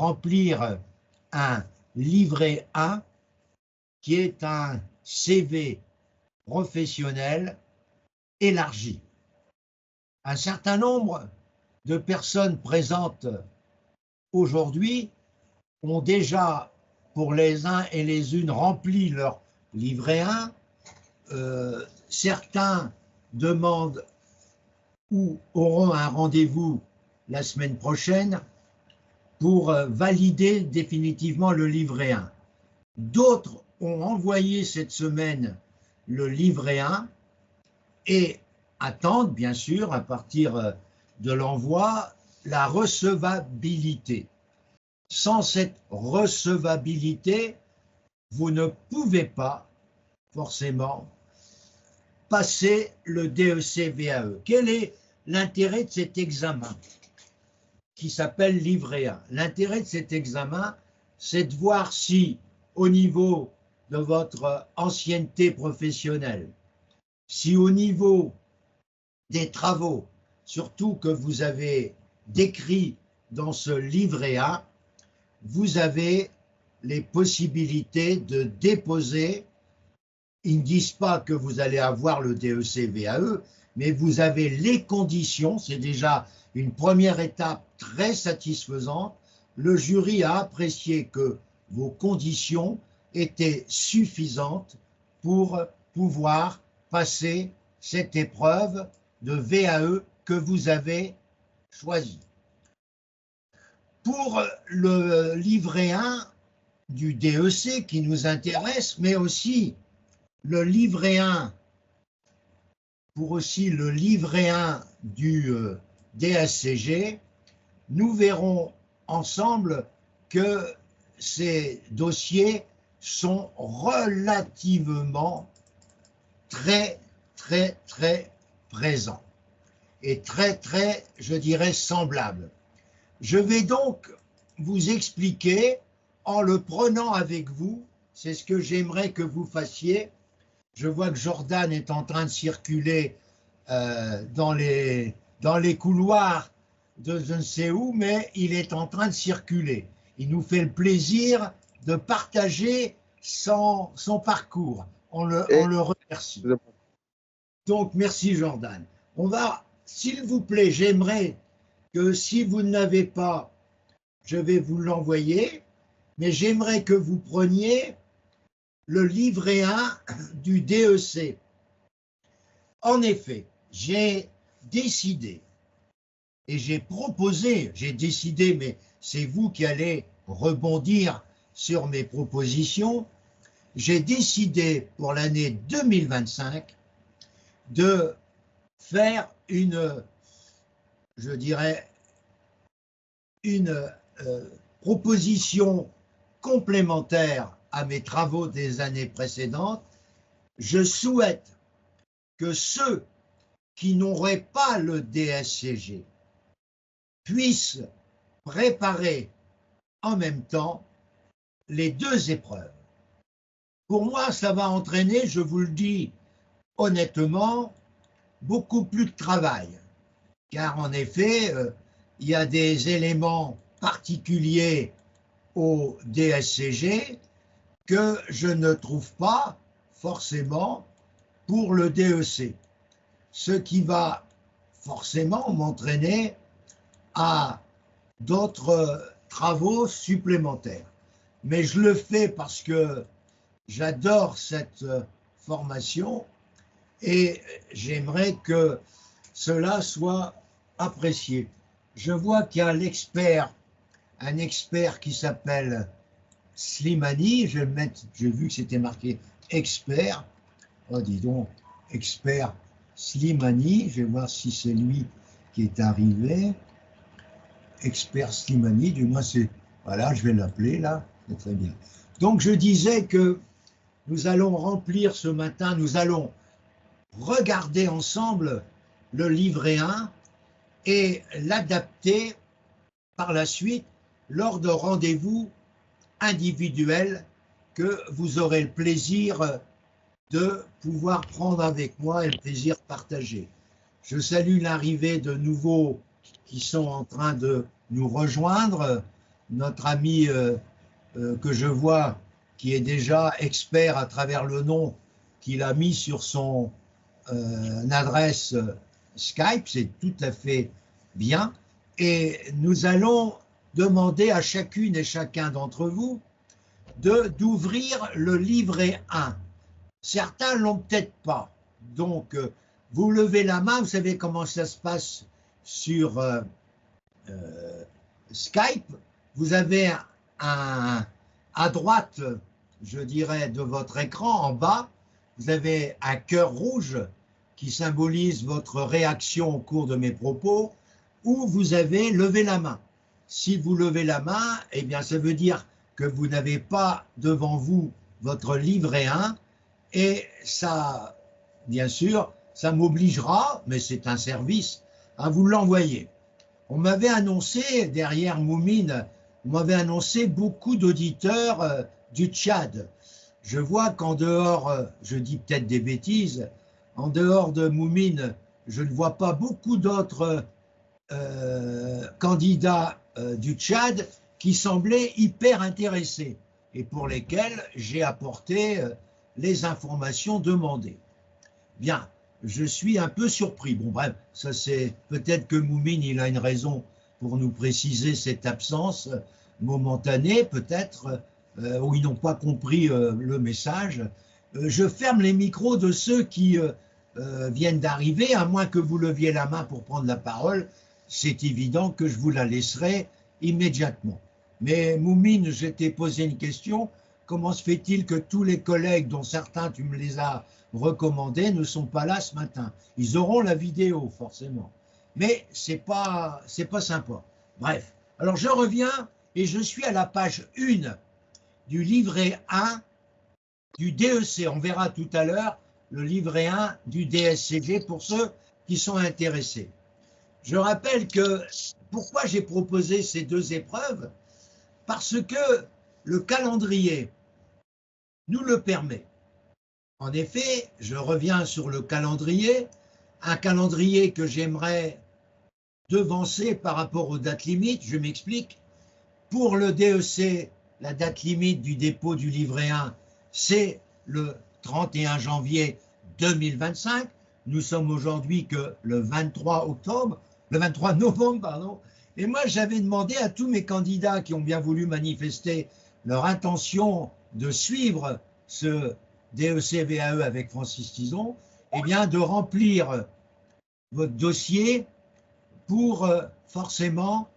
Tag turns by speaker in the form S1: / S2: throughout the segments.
S1: remplir un livret A qui est un CV professionnel élargi. Un certain nombre de personnes présentes aujourd'hui ont déjà, pour les uns et les unes, rempli leur livret A. Certains demandent ou auront un rendez-vous la semaine prochaine pour valider définitivement le livret A. D'autres ont envoyé cette semaine le livret A et attendent, bien sûr, à partir de l'envoi, la recevabilité. Sans cette recevabilité, vous ne pouvez pas forcément passer le DEC-VAE. Quel est l'intérêt de cet examen qui s'appelle livret A? L'intérêt de cet examen, c'est de voir si, au niveau de votre ancienneté professionnelle, si au niveau des travaux, surtout que vous avez décrits dans ce livret A, vous avez les possibilités de déposer. Ils ne disent pas que vous allez avoir le DEC-VAE, mais vous avez les conditions, c'est déjà une première étape très satisfaisante. Le jury a apprécié que vos conditions étaient suffisantes pour pouvoir passer cette épreuve de VAE que vous avez choisie. Pour le livret 1 du DEC qui nous intéresse, mais aussi le livret 1, pour aussi le livret 1 du DSCG, nous verrons ensemble que ces dossiers sont relativement très présents et très, je dirais, semblables. Je vais donc vous expliquer en le prenant avec vous, c'est ce que j'aimerais que vous fassiez. Je vois que Jordan est en train de circuler dans les couloirs de je ne sais où, mais il est en train de circuler. Il nous fait le plaisir de partager son parcours. On le remercie. Donc, merci Jordan. On va, s'il vous plaît, j'aimerais que si vous ne l'avez pas, je vais vous l'envoyer, mais j'aimerais que vous preniez le livret 1 du DEC. En effet, j'ai décidé et j'ai proposé, j'ai décidé, mais c'est vous qui allez rebondir sur mes propositions, j'ai décidé pour l'année 2025 de faire une, je dirais, une proposition complémentaire à mes travaux des années précédentes. Je souhaite que ceux qui n'auraient pas le DSCG puissent préparer en même temps les deux épreuves. Pour moi, ça va entraîner, je vous le dis honnêtement, beaucoup plus de travail, car en effet, il y a des éléments particuliers au DSCG que je ne trouve pas forcément pour le DEC, ce qui va forcément m'entraîner à d'autres travaux supplémentaires. Mais je le fais parce que j'adore cette formation et j'aimerais que cela soit apprécié. Je vois qu'il y a un expert qui s'appelle Slimani, je vais le mettre, j'ai vu que c'était marqué expert, oh dis donc, expert Slimani, je vais voir si c'est lui qui est arrivé, expert Slimani, du moins c'est, voilà, je vais l'appeler là, c'est très bien. Donc je disais que nous allons remplir ce matin, nous allons regarder ensemble le livret 1 et l'adapter par la suite lors de rendez-vous individuels que vous aurez le plaisir de pouvoir prendre avec moi et le plaisir partagé. Je salue l'arrivée de nouveaux qui sont en train de nous rejoindre. notre ami que je vois, qui est déjà expert à travers le nom qu'il a mis sur son adresse Skype, c'est tout à fait bien. Et nous allons demander à chacune et chacun d'entre vous d'ouvrir le livret 1. Certains l'ont peut-être pas. Donc, vous levez la main, vous savez comment ça se passe sur Skype. Vous avez à droite, je dirais, de votre écran, en bas, vous avez un cœur rouge qui symbolise votre réaction au cours de mes propos, où vous avez levé la main. Si vous levez la main, eh bien, ça veut dire que vous n'avez pas devant vous votre livret 1, et ça, bien sûr, ça m'obligera, mais c'est un service, à vous l'envoyer. On m'avait annoncé, derrière Moumine, on m'avait annoncé beaucoup d'auditeurs du Tchad. Je vois qu'en dehors, je dis peut-être des bêtises, en dehors de Moumine, je ne vois pas beaucoup d'autres candidats du Tchad qui semblaient hyper intéressés et pour lesquels j'ai apporté les informations demandées. Bien, je suis un peu surpris. Bon, bref, ça c'est peut-être que Moumine, il a une raison pour nous préciser cette absence momentanée, peut-être, où ils n'ont pas compris le message. Je ferme les micros de ceux qui viennent d'arriver, à moins que vous leviez la main pour prendre la parole. C'est évident que je vous la laisserai immédiatement. Mais Moumine, je t'ai posé une question. Comment se fait-il que tous les collègues, dont certains tu me les as recommandés, ne sont pas là ce matin? Ils auront la vidéo, forcément. Mais c'est pas sympa. Bref, alors je reviens et je suis à la page 1 du livret 1 du DEC. On verra tout à l'heure le livret 1 du DSCG pour ceux qui sont intéressés. Je rappelle que pourquoi j'ai proposé ces deux épreuves? Parce que le calendrier nous le permet. En effet, je reviens sur le calendrier, un calendrier que j'aimerais devancer par rapport aux dates limites. Je m'explique. Pour le DEC, la date limite du dépôt du livret 1, c'est le 31 janvier 2025. Nous sommes aujourd'hui que le 23 novembre, pardon. Et moi, j'avais demandé à tous mes candidats qui ont bien voulu manifester leur intention de suivre ce DEC-VAE avec Francis Tison, eh bien, de remplir votre dossier pour forcément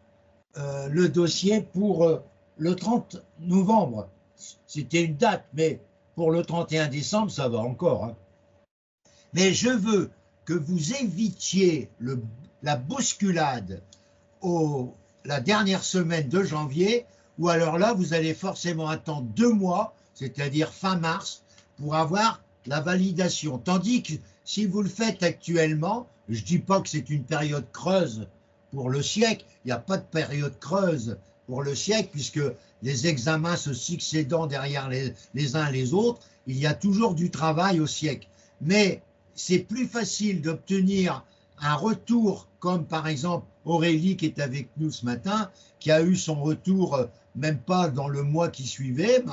S1: le dossier pour le 30 novembre. C'était une date, mais pour le 31 décembre, ça va encore. Hein. Mais je veux que vous évitiez la bousculade la dernière semaine de janvier, ou alors là, vous allez forcément attendre 2 mois, c'est-à-dire fin mars, pour avoir la validation. Tandis que si vous le faites actuellement, je ne dis pas que c'est une période creuse pour le siècle, il n'y a pas de période creuse pour le siècle, puisque les examens se succédant derrière les uns les autres, il y a toujours du travail au siècle. Mais c'est plus facile d'obtenir un retour, comme par exemple Aurélie qui est avec nous ce matin, qui a eu son retour même pas dans le mois qui suivait,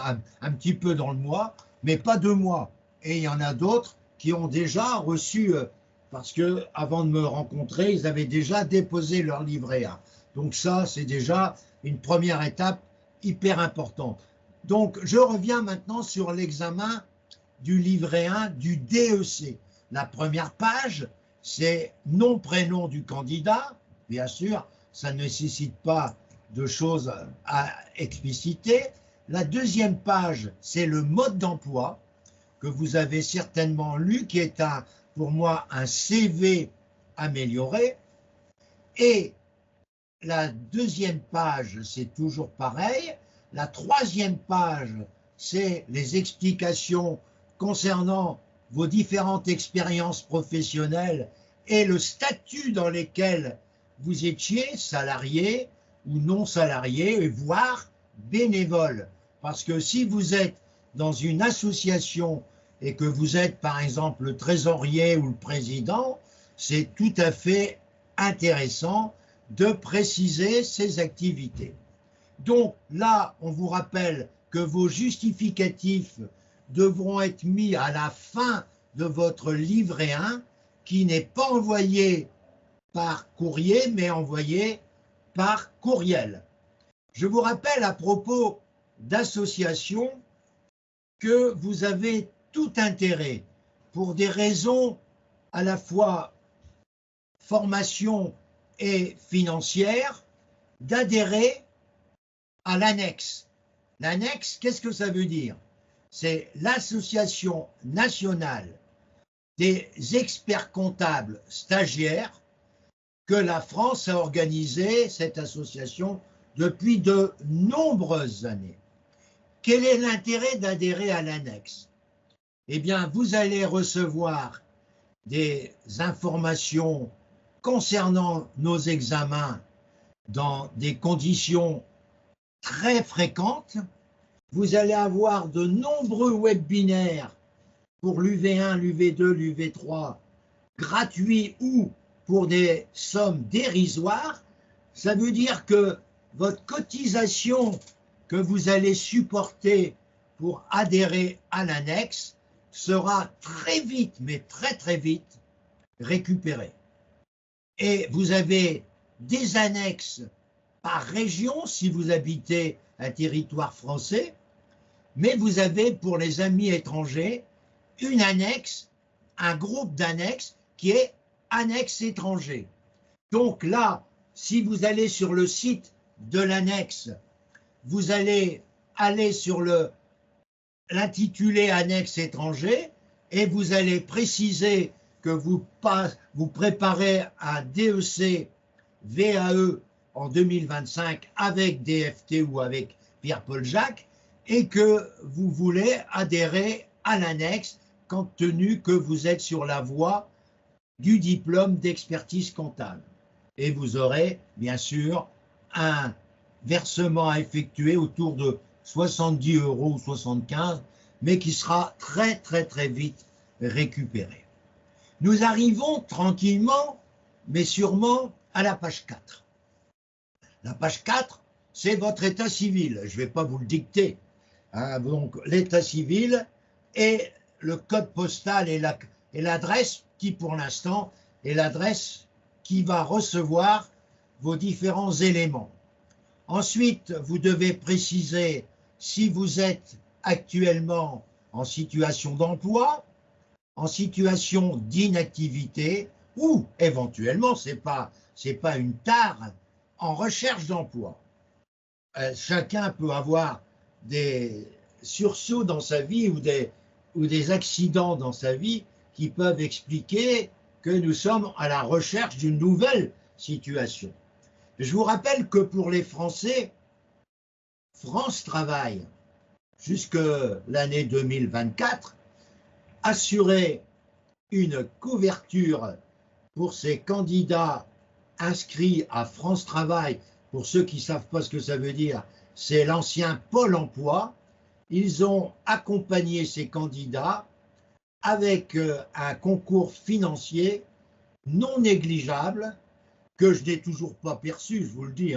S1: un petit peu dans le mois, mais pas 2 mois. Et il y en a d'autres qui ont déjà reçu, parce que avant de me rencontrer, ils avaient déjà déposé leur livret A. Donc ça, c'est déjà une première étape hyper importante. Donc je reviens maintenant sur l'examen du livret 1 du DEC. La première page, c'est nom, prénom du candidat. Bien sûr, ça ne nécessite pas de choses à expliciter. La deuxième page, c'est le mode d'emploi que vous avez certainement lu, qui est pour moi un CV amélioré. Et la deuxième page, c'est toujours pareil. La troisième page, c'est les explications concernant vos différentes expériences professionnelles et le statut dans lequel vous étiez, salarié ou non salarié, voire bénévole. Parce que si vous êtes dans une association et que vous êtes par exemple le trésorier ou le président, c'est tout à fait intéressant de préciser ces activités. Donc là, on vous rappelle que vos justificatifs devront être mis à la fin de votre livret 1 qui n'est pas envoyé par courrier mais envoyé par courriel. Je vous rappelle à propos d'associations que vous avez tout intérêt, pour des raisons à la fois formation et financière, d'adhérer à l'annexe. L'annexe, qu'est-ce que ça veut dire? C'est l'Association nationale des experts comptables stagiaires que la France a organisée, cette association, depuis de nombreuses années. Quel est l'intérêt d'adhérer à l'annexe? Eh bien, vous allez recevoir des informations concernant nos examens dans des conditions très fréquentes. Vous allez avoir de nombreux webinaires pour l'UV1, l'UV2, l'UV3, gratuits ou pour des sommes dérisoires. Ça veut dire que votre cotisation que vous allez supporter pour adhérer à l'annexe sera très vite, mais très très vite, récupérée. Et vous avez des annexes par région si vous habitez un territoire français, mais vous avez pour les amis étrangers une annexe, un groupe d'annexes qui est annexe étranger. Donc là, si vous allez sur le site de l'annexe, vous allez aller sur l'intitulé annexe étranger et vous allez préciser que vous préparez un DEC VAE en 2025 avec DFT ou avec Pierre-Paul Jacques et que vous voulez adhérer à l'annexe compte tenu que vous êtes sur la voie du diplôme d'expertise comptable. Et vous aurez bien sûr un versement à effectuer autour de 70 € ou 75, mais qui sera très très très vite récupéré. Nous arrivons tranquillement, mais sûrement, à la page 4. La page 4, c'est votre état civil. Je ne vais pas vous le dicter. Donc, l'état civil et le code postal et l'adresse qui, pour l'instant, est l'adresse qui va recevoir vos différents éléments. Ensuite, vous devez préciser si vous êtes actuellement en situation d'emploi, en situation d'inactivité ou éventuellement, c'est pas une tare, en recherche d'emploi. Chacun peut avoir des sursauts dans sa vie ou des accidents dans sa vie qui peuvent expliquer que nous sommes à la recherche d'une nouvelle situation. Je vous rappelle que pour les Français, France Travail, jusque l'année 2024, assurait une couverture pour ces candidats inscrits à France Travail. Pour ceux qui ne savent pas ce que ça veut dire, c'est l'ancien Pôle emploi. Ils ont accompagné ces candidats avec un concours financier non négligeable que je n'ai toujours pas perçu, je vous le dis,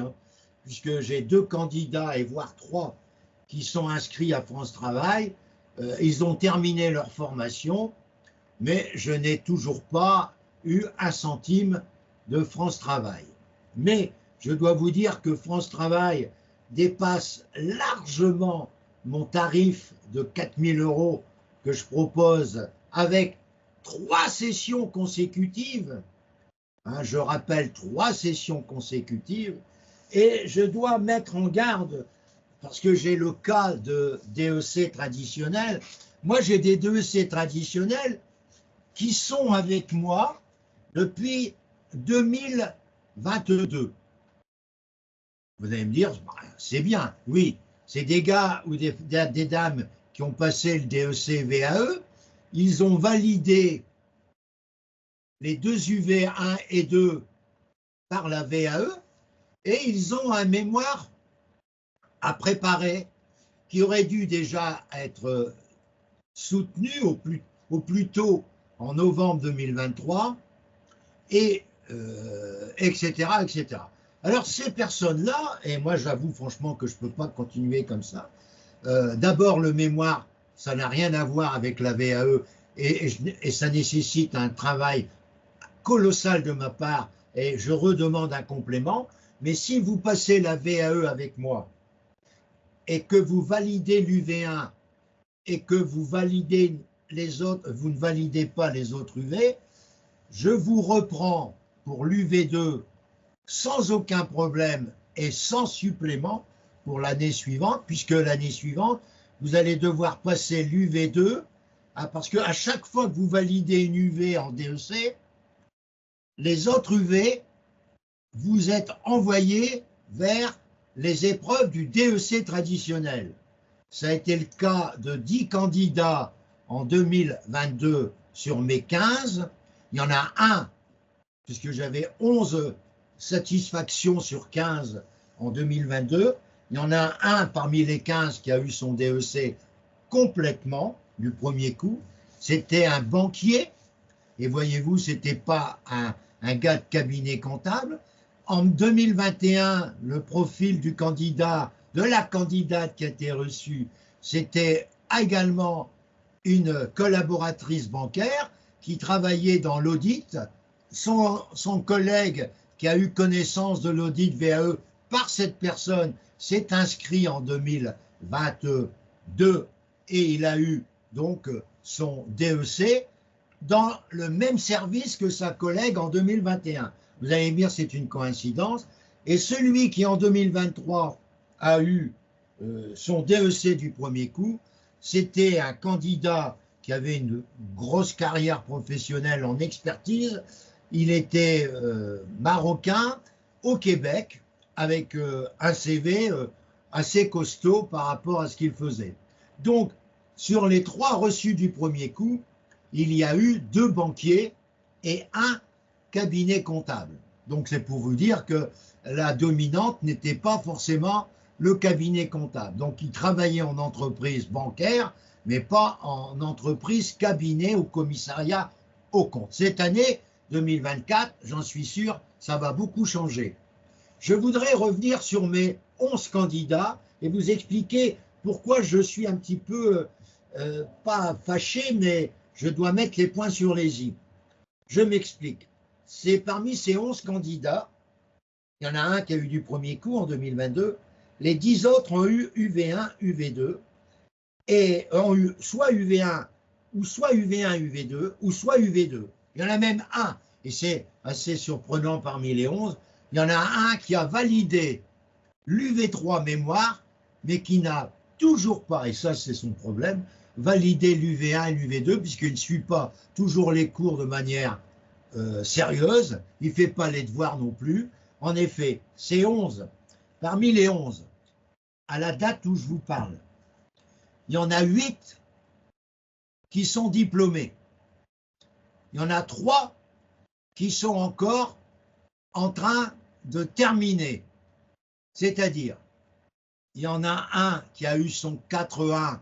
S1: puisque j'ai 2 candidats et voire 3 qui sont inscrits à France Travail. Ils ont terminé leur formation, mais je n'ai toujours pas eu 1 centime de France Travail. Mais je dois vous dire que France Travail dépasse largement mon tarif de 4 000 € que je propose avec 3 sessions consécutives. Je rappelle 3 sessions consécutives et je dois mettre en garde parce que j'ai le cas de DEC traditionnels. Moi, j'ai des DEC traditionnels qui sont avec moi depuis 2022. Vous allez me dire, c'est bien, oui, c'est des gars ou des dames qui ont passé le DEC VAE, ils ont validé les 2 UV1 et 2 par la VAE et ils ont un mémoire à préparer qui aurait dû déjà être soutenu au plus tôt en novembre 2023 et etc., etc. Alors ces personnes-là, et moi j'avoue franchement que je ne peux pas continuer comme ça, d'abord le mémoire, ça n'a rien à voir avec la VAE et ça nécessite un travail colossal de ma part et je redemande un complément, mais si vous passez la VAE avec moi et que vous validez l'UV1 et que vous validez les autres, vous ne validez pas les autres UV, je vous reprends pour l'UV2 sans aucun problème et sans supplément pour l'année suivante, puisque l'année suivante, vous allez devoir passer l'UV2, parce qu'à chaque fois que vous validez une UV en DEC, les autres UV, vous êtes envoyés vers les épreuves du DEC traditionnel. Ça a été le cas de 10 candidats en 2022 sur mes 15. Il y en a un, puisque j'avais 11 satisfactions sur 15 en 2022. Il y en a un parmi les 15 qui a eu son DEC complètement du premier coup. C'était un banquier. Et voyez-vous, ce n'était pas un gars de cabinet comptable. En 2021, le profil du candidat, de la candidate qui a été reçue, c'était également une collaboratrice bancaire qui travaillait dans l'audit. Son collègue qui a eu connaissance de l'audit VAE par cette personne s'est inscrit en 2022 et il a eu donc son DEC dans le même service que sa collègue en 2021. Vous allez me dire c'est une coïncidence. Et celui qui en 2023 a eu son DEC du premier coup, c'était un candidat qui avait une grosse carrière professionnelle en expertise. Il était marocain au Québec avec un CV assez costaud par rapport à ce qu'il faisait. Donc, sur les 3 reçus du premier coup, il y a eu 2 banquiers et un cabinet comptable. Donc, c'est pour vous dire que la dominante n'était pas forcément le cabinet comptable. Donc, il travaillait en entreprise bancaire, mais pas en entreprise cabinet ou commissariat au compte. Cette année 2024, j'en suis sûr, ça va beaucoup changer. Je voudrais revenir sur mes 11 candidats et vous expliquer pourquoi je suis un petit peu, pas fâché, mais je dois mettre les points sur les i. Je m'explique. C'est parmi ces 11 candidats, il y en a un qui a eu du premier coup en 2022, les 10 autres ont eu UV1, UV2, et ont eu soit UV1, ou soit UV1, UV2, ou soit UV2. Il y en a même un, et c'est assez surprenant parmi les 11, il y en a un qui a validé l'UV3 mémoire, mais qui n'a toujours pas, et ça c'est son problème, validé l'UV1 et l'UV2, puisqu'il ne suit pas toujours les cours de manière sérieuse, il ne fait pas les devoirs non plus. En effet, ces 11, parmi les 11, à la date où je vous parle, il y en a 8 qui sont diplômés. Il y en a 3 qui sont encore en train de terminer. C'est-à-dire, il y en a un qui a eu son 4.1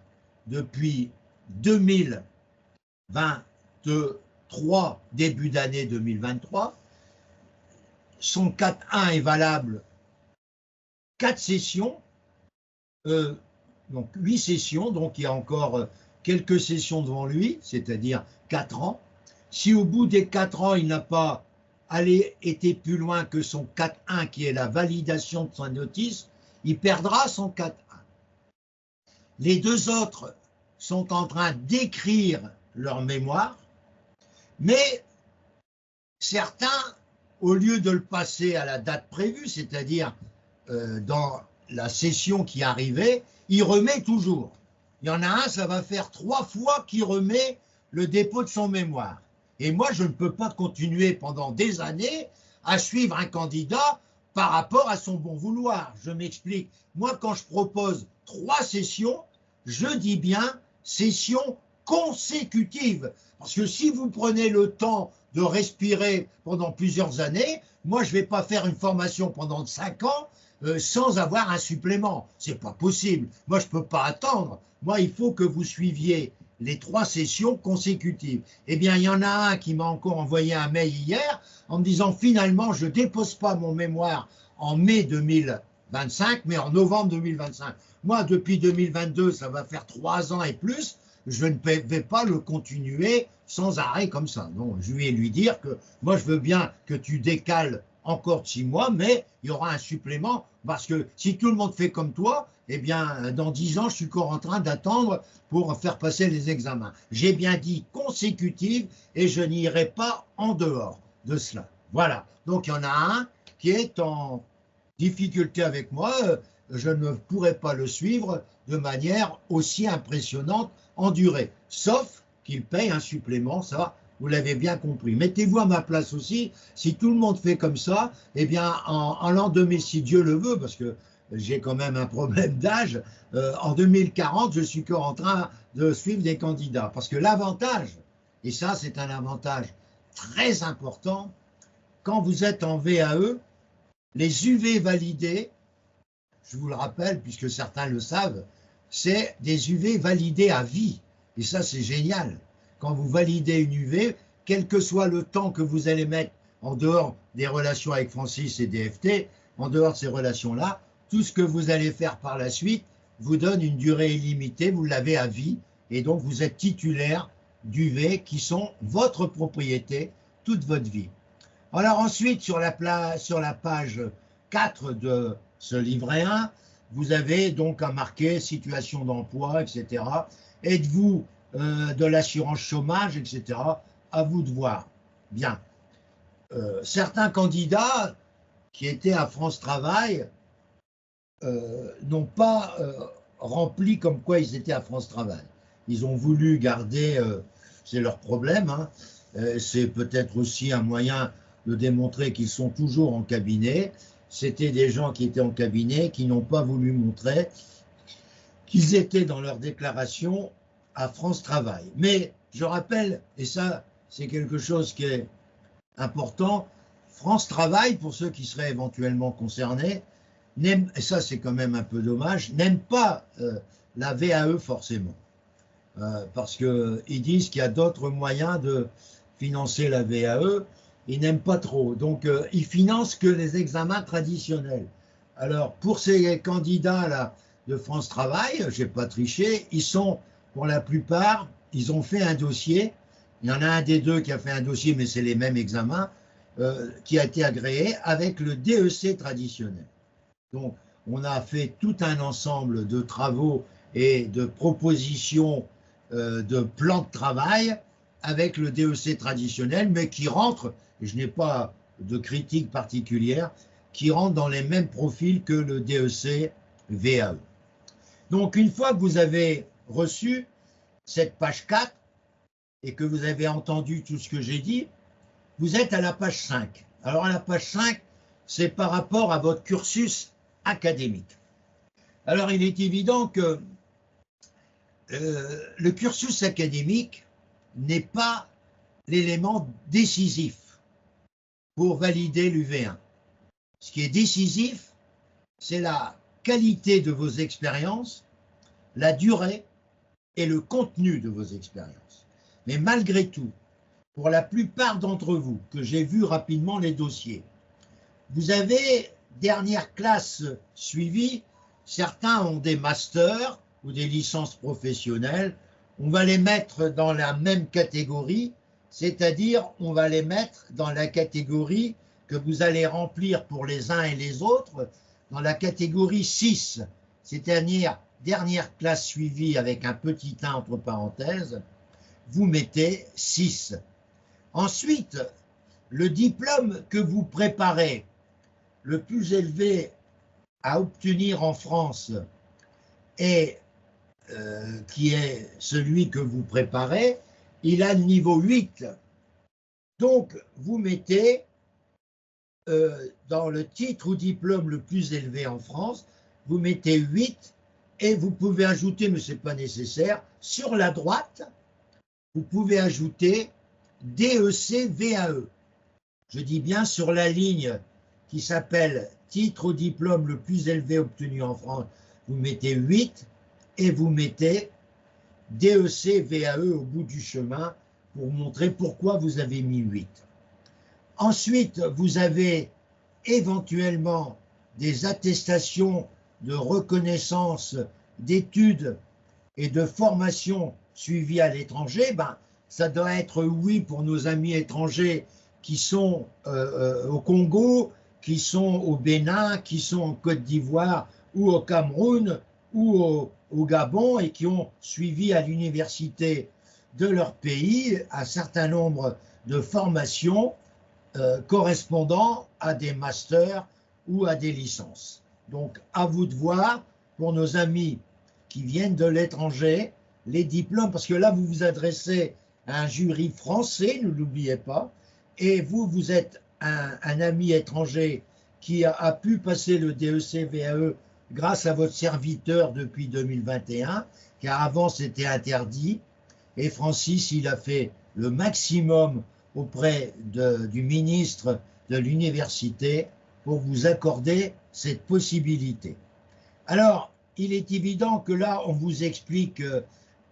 S1: depuis 2023, début d'année 2023. Son 4.1 est valable 4 sessions, donc 8 sessions, donc il y a encore quelques sessions devant lui, c'est-à-dire 4 ans. Si au bout des 4 ans, il n'a pas été plus loin que son 4.1, qui est la validation de sa notice, il perdra son 4.1. Les 2 autres sont en train d'écrire leur mémoire, mais certains, au lieu de le passer à la date prévue, c'est-à-dire dans la session qui arrivait, il remet toujours. Il y en a un, ça va faire 3 fois qu'il remet le dépôt de son mémoire. Et moi, je ne peux pas continuer pendant des années à suivre un candidat par rapport à son bon vouloir. Je m'explique. Moi, quand je propose 3 sessions, je dis bien sessions consécutives. Parce que si vous prenez le temps de respirer pendant plusieurs années, moi, je ne vais pas faire une formation pendant 5 ans sans avoir un supplément. C'est pas possible. Moi, je ne peux pas attendre. Moi, il faut que vous suiviez les 3 sessions consécutives. Eh bien, il y en a un qui m'a encore envoyé un mail hier en me disant finalement, je ne dépose pas mon mémoire en mai 2025, mais en novembre 2025. Moi, depuis 2022, ça va faire 3 ans et plus, je ne vais pas le continuer sans arrêt comme ça. Non, je vais lui dire que moi, je veux bien que tu décales encore de 6 mois, mais il y aura un supplément, parce que si tout le monde fait comme toi, eh bien, dans 10 ans, je suis encore en train d'attendre pour faire passer les examens. J'ai bien dit consécutive et je n'irai pas en dehors de cela. Voilà. Donc, il y en a un qui est en difficulté avec moi. Je ne pourrai pas le suivre de manière aussi impressionnante en durée, sauf qu'il paye un supplément, ça, vous l'avez bien compris. Mettez-vous à ma place aussi, si tout le monde fait comme ça, eh bien, en l'an 2000, si Dieu le veut, parce que j'ai quand même un problème d'âge, en 2040, je suis encore en train de suivre des candidats. Parce que l'avantage, et ça c'est un avantage très important, quand vous êtes en VAE, les UV validés, je vous le rappelle puisque certains le savent, c'est des UV validés à vie. Et ça c'est génial. Quand vous validez une UV, quel que soit le temps que vous allez mettre en dehors des relations avec Francis et DFT, en dehors de ces relations-là, tout ce que vous allez faire par la suite vous donne une durée illimitée, vous l'avez à vie, et donc vous êtes titulaire d'UV qui sont votre propriété toute votre vie. Alors ensuite, sur la page 4 de ce livret 1, vous avez donc à marquer situation d'emploi, etc. Êtes-vous de l'assurance chômage, etc. À vous de voir. Bien. Certains candidats qui étaient à France Travail n'ont pas rempli comme quoi ils étaient à France Travail. Ils ont voulu garder, c'est leur problème, hein, c'est peut-être aussi un moyen de démontrer qu'ils sont toujours en cabinet. C'était des gens qui étaient en cabinet, qui n'ont pas voulu montrer qu'ils étaient dans leur déclaration à France Travail. Mais je rappelle, et ça c'est quelque chose qui est important, France Travail, pour ceux qui seraient éventuellement concernés, et ça c'est quand même un peu dommage, n'aime pas la VAE forcément. Parce qu'ils disent qu'il y a d'autres moyens de financer la VAE, ils n'aiment pas trop. Donc ils financent que les examens traditionnels. Alors pour ces candidats-là de France Travail, je n'ai pas triché, ils sont pour la plupart, ils ont fait un dossier, il y en a un des deux qui a fait un dossier, mais c'est les mêmes examens, qui a été agréé avec le DEC traditionnel. Donc, on a fait tout un ensemble de travaux et de propositions de plans de travail avec le DEC traditionnel, mais qui rentre, et je n'ai pas de critique particulière, qui rentre dans les mêmes profils que le DEC VAE. Donc, une fois que vous avez reçu cette page 4 et que vous avez entendu tout ce que j'ai dit, vous êtes à la page 5. Alors, à la page 5, c'est par rapport à votre cursus académique. Alors, il est évident que le cursus académique n'est pas l'élément décisif pour valider l'UV1. Ce qui est décisif, c'est la qualité de vos expériences, la durée et le contenu de vos expériences. Mais malgré tout, pour la plupart d'entre vous, que j'ai vu rapidement les dossiers, vous avez dernière classe suivie, certains ont des masters ou des licences professionnelles, on va les mettre dans la même catégorie, c'est-à-dire on va les mettre dans la catégorie que vous allez remplir pour les uns et les autres, dans la catégorie 6, c'est-à-dire dernière classe suivie avec un petit 1 entre parenthèses, vous mettez 6. Ensuite, le diplôme que vous préparez, le plus élevé à obtenir en France, et qui est celui que vous préparez, il a le niveau 8. Donc, vous mettez dans le titre ou diplôme le plus élevé en France, vous mettez 8 et vous pouvez ajouter, mais ce n'est pas nécessaire, sur la droite, vous pouvez ajouter DEC VAE. Je dis bien sur la ligne qui s'appelle titre ou diplôme le plus élevé obtenu en France, vous mettez 8 et vous mettez DEC VAE au bout du chemin pour montrer pourquoi vous avez mis 8. Ensuite, vous avez éventuellement des attestations de reconnaissance d'études et de formation suivies à l'étranger, ben, ça doit être oui pour nos amis étrangers qui sont au Congo, qui sont au Bénin, qui sont en Côte d'Ivoire ou au Cameroun ou au Gabon et qui ont suivi à l'université de leur pays un certain nombre de formations correspondant à des masters ou à des licences. Donc, à vous de voir, pour nos amis qui viennent de l'étranger, les diplômes, parce que là, vous vous adressez à un jury français, ne l'oubliez pas, et vous, vous êtes un ami étranger qui a pu passer le DEC-VAE grâce à votre serviteur depuis 2021, car avant, c'était interdit. Et Francis, il a fait le maximum auprès du ministre de l'université pour vous accorder cette possibilité. Alors, il est évident que là, on vous explique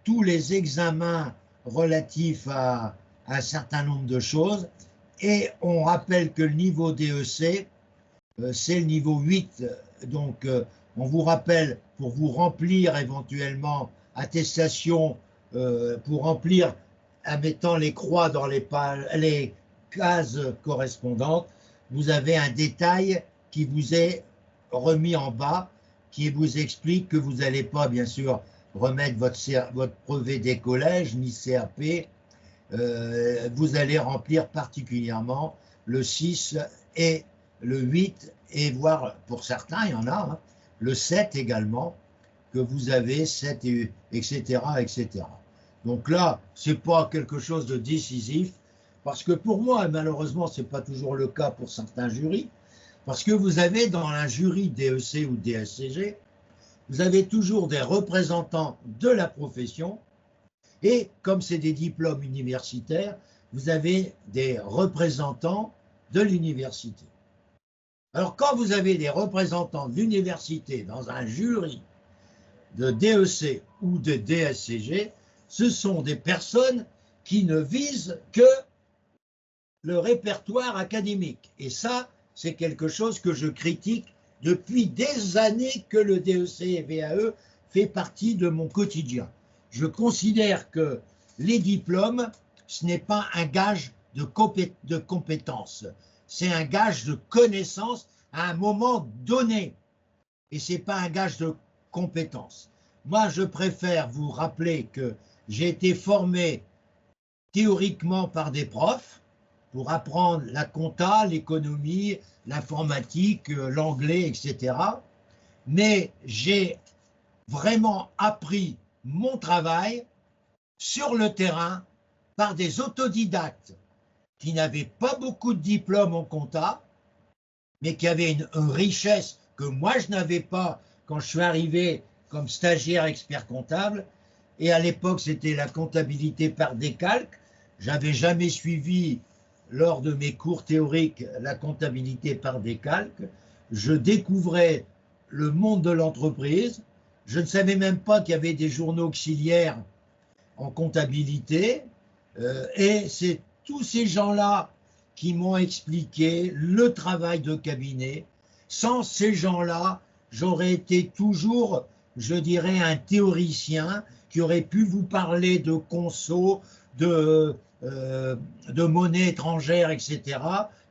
S1: tous les examens relatifs à un certain nombre de choses et on rappelle que le niveau DEC, c'est le niveau 8. Donc, on vous rappelle pour vous remplir éventuellement attestation, pour remplir en mettant les croix dans les cases correspondantes, vous avez un détail qui vous est remis en bas, qui vous explique que vous n'allez pas, bien sûr, remettre votre brevet des collèges, ni CAP. Vous allez remplir particulièrement le 6 et le 8, et voire, pour certains, il y en a, hein, le 7 également, que vous avez, 7, etc., etc. Donc là, ce n'est pas quelque chose de décisif, parce que pour moi, malheureusement, ce n'est pas toujours le cas pour certains jurys, parce que vous avez dans un jury DEC ou DSCG, vous avez toujours des représentants de la profession, et comme c'est des diplômes universitaires, vous avez des représentants de l'université. Alors quand vous avez des représentants de l'université dans un jury de DEC ou de DSCG, ce sont des personnes qui ne visent que le répertoire académique. Et ça, c'est quelque chose que je critique depuis des années que le DEC et VAE fait partie de mon quotidien. Je considère que les diplômes, ce n'est pas un gage de compétence, c'est un gage de connaissance à un moment donné. Et ce n'est pas un gage de compétence. Moi, je préfère vous rappeler que j'ai été formé théoriquement par des profs pour apprendre la compta, l'économie, l'informatique, l'anglais, etc. Mais j'ai vraiment appris mon travail sur le terrain par des autodidactes qui n'avaient pas beaucoup de diplômes en compta, mais qui avaient une richesse que moi je n'avais pas quand je suis arrivé comme stagiaire expert comptable. Et à l'époque, c'était la comptabilité par décalque. J'avais jamais suivi lors de mes cours théoriques la comptabilité par décalque. Je découvrais le monde de l'entreprise. Je ne savais même pas qu'il y avait des journaux auxiliaires en comptabilité. Et c'est tous ces gens-là qui m'ont expliqué le travail de cabinet. Sans ces gens-là, j'aurais été toujours, je dirais, un théoricien qui aurait pu vous parler de conso, de monnaie étrangère, etc.,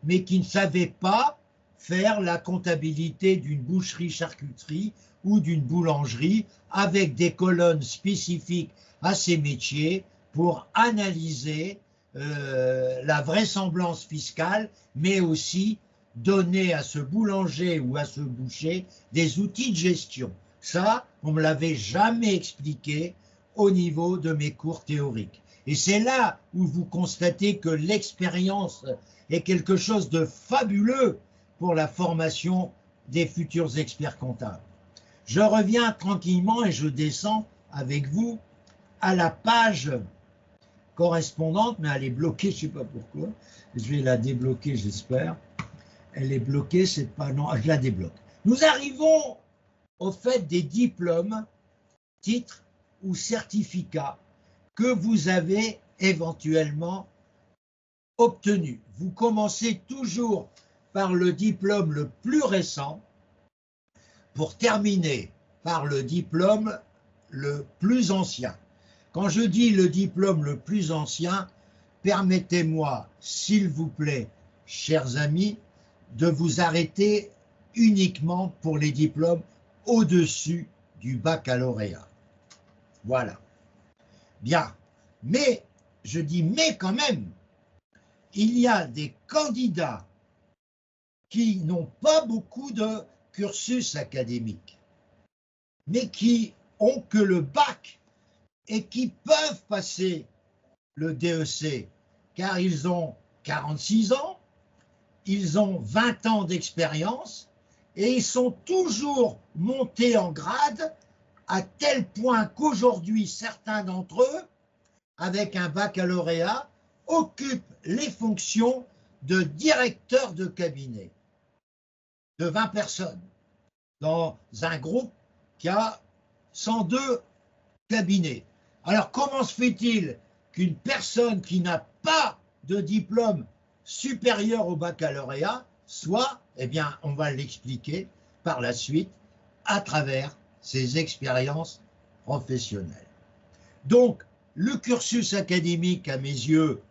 S1: mais qui ne savait pas faire la comptabilité d'une boucherie-charcuterie ou d'une boulangerie avec des colonnes spécifiques à ces métiers pour analyser la vraisemblance fiscale, mais aussi donner à ce boulanger ou à ce boucher des outils de gestion. Ça, on ne me l'avait jamais expliqué au niveau de mes cours théoriques. Et c'est là où vous constatez que l'expérience est quelque chose de fabuleux pour la formation des futurs experts comptables. Je reviens tranquillement et je descends avec vous à la page correspondante, mais elle est bloquée, je ne sais pas pourquoi. Je vais la débloquer, j'espère. Elle est bloquée, c'est pas... Non, je la débloque. Nous arrivons au fait des diplômes, titres ou certificats que vous avez éventuellement obtenus. Vous commencez toujours par le diplôme le plus récent, pour terminer par le diplôme le plus ancien. Quand je dis le diplôme le plus ancien, permettez-moi, s'il vous plaît, chers amis, de vous arrêter uniquement pour les diplômes au-dessus du baccalauréat. Voilà. Bien. Mais, je dis mais quand même, il y a des candidats qui n'ont pas beaucoup de cursus académique, mais qui ont que le bac et qui peuvent passer le DEC, car ils ont 46 ans, ils ont 20 ans d'expérience et ils sont toujours montés en grade à tel point qu'aujourd'hui, certains d'entre eux, avec un baccalauréat, occupent les fonctions de directeur de cabinet de 20 personnes dans un groupe qui a 102 cabinets. Alors comment se fait-il qu'une personne qui n'a pas de diplôme supérieur au baccalauréat soit, eh bien, on va l'expliquer par la suite à travers ses expériences professionnelles. Donc, le cursus académique, à mes yeux,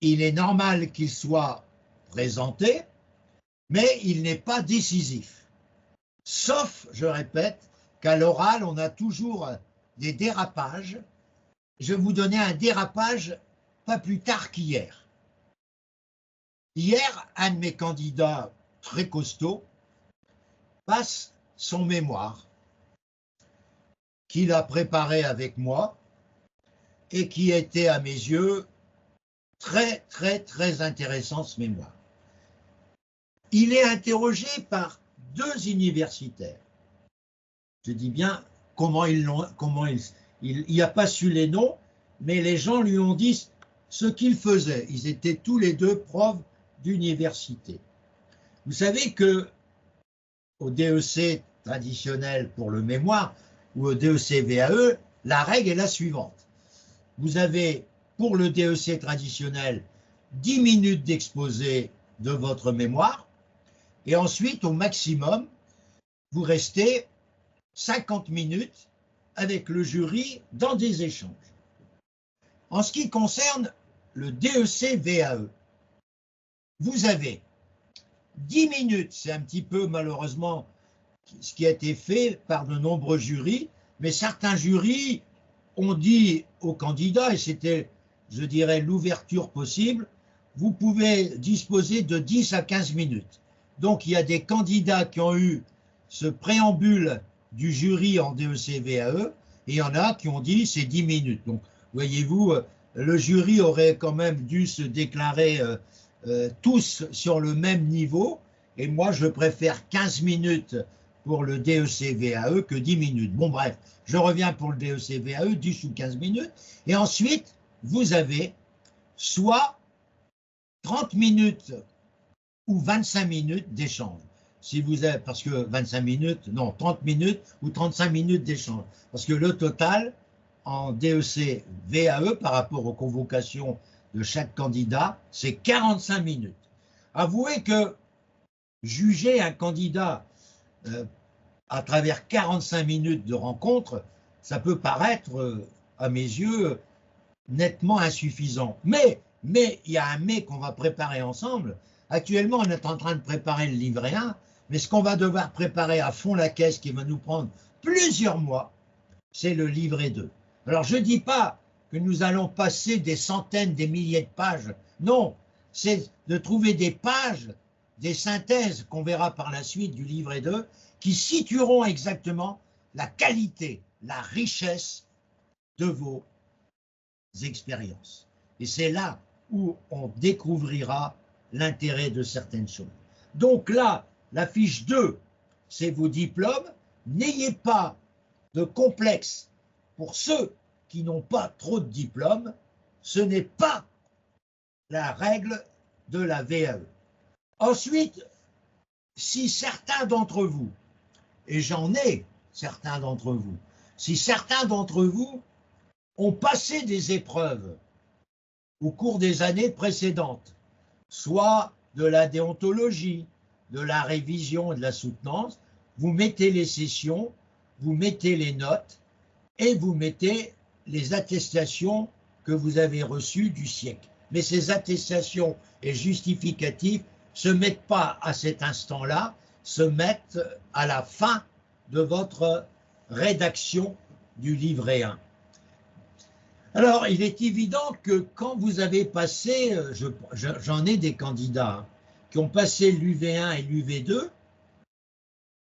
S1: il est normal qu'il soit présenté, mais il n'est pas décisif. Sauf, je répète, qu'à l'oral, on a toujours des dérapages. Je vais vous donner un dérapage pas plus tard qu'hier. Hier, un de mes candidats très costaud passe son mémoire qu'il a préparé avec moi et qui était à mes yeux très intéressant, ce mémoire. Il est interrogé par deux universitaires. Je dis bien comment il n'a pas su les noms, mais les gens lui ont dit ce qu'ils faisaient. Ils étaient tous les deux profs d'université. Vous savez que au DEC traditionnel pour le mémoire ou au DEC VAE, la règle est la suivante. Vous avez pour le DEC traditionnel 10 minutes d'exposé de votre mémoire et ensuite au maximum vous restez 50 minutes avec le jury dans des échanges. En ce qui concerne le DEC VAE, vous avez 10 minutes, c'est un petit peu malheureusement ce qui a été fait par de nombreux jurys, mais certains jurys ont dit aux candidats, et c'était, je dirais, l'ouverture possible, vous pouvez disposer de 10 à 15 minutes. Donc il y a des candidats qui ont eu ce préambule du jury en DEC VAE, et il y en a qui ont dit c'est 10 minutes. Donc voyez-vous, le jury aurait quand même dû se déclarer tous sur le même niveau, et moi je préfère 15 minutes pour le DEC VAE que 10 minutes. Bon bref, je reviens pour le DEC VAE, 10 ou 15 minutes, et ensuite vous avez soit 30 minutes ou 25 minutes d'échange. Si vous avez, parce que 25 minutes, non, 30 minutes ou 35 minutes d'échange. Parce que le total en DEC VAE par rapport aux convocations de chaque candidat, c'est 45 minutes. Avouez que juger un candidat à travers 45 minutes de rencontre, ça peut paraître, à mes yeux, nettement insuffisant. Mais il y a un mais qu'on va préparer ensemble. Actuellement, on est en train de préparer le livret 1, mais ce qu'on va devoir préparer à fond la caisse, qui va nous prendre plusieurs mois, c'est le livret 2. Alors, je ne dis pas que nous allons passer des centaines, des milliers de pages. Non, c'est de trouver des pages, des synthèses qu'on verra par la suite du livret 2, qui situeront exactement la qualité, la richesse de vos expériences. Et c'est là où on découvrira l'intérêt de certaines choses. Donc là, la fiche 2, c'est vos diplômes. N'ayez pas de complexe pour ceux qui n'ont pas trop de diplômes. Ce n'est pas la règle de la VAE. Ensuite, si certains d'entre vous, et j'en ai certains d'entre vous, si certains d'entre vous ont passé des épreuves au cours des années précédentes, soit de la déontologie, de la révision et de la soutenance, vous mettez les sessions, vous mettez les notes et vous mettez les attestations que vous avez reçues du siècle. Mais ces attestations et justificatifs se mettent pas à cet instant-là, se mettent à la fin de votre rédaction du livret 1. Alors, il est évident que quand vous avez passé, j'en ai des candidats qui ont passé l'UV1 et l'UV2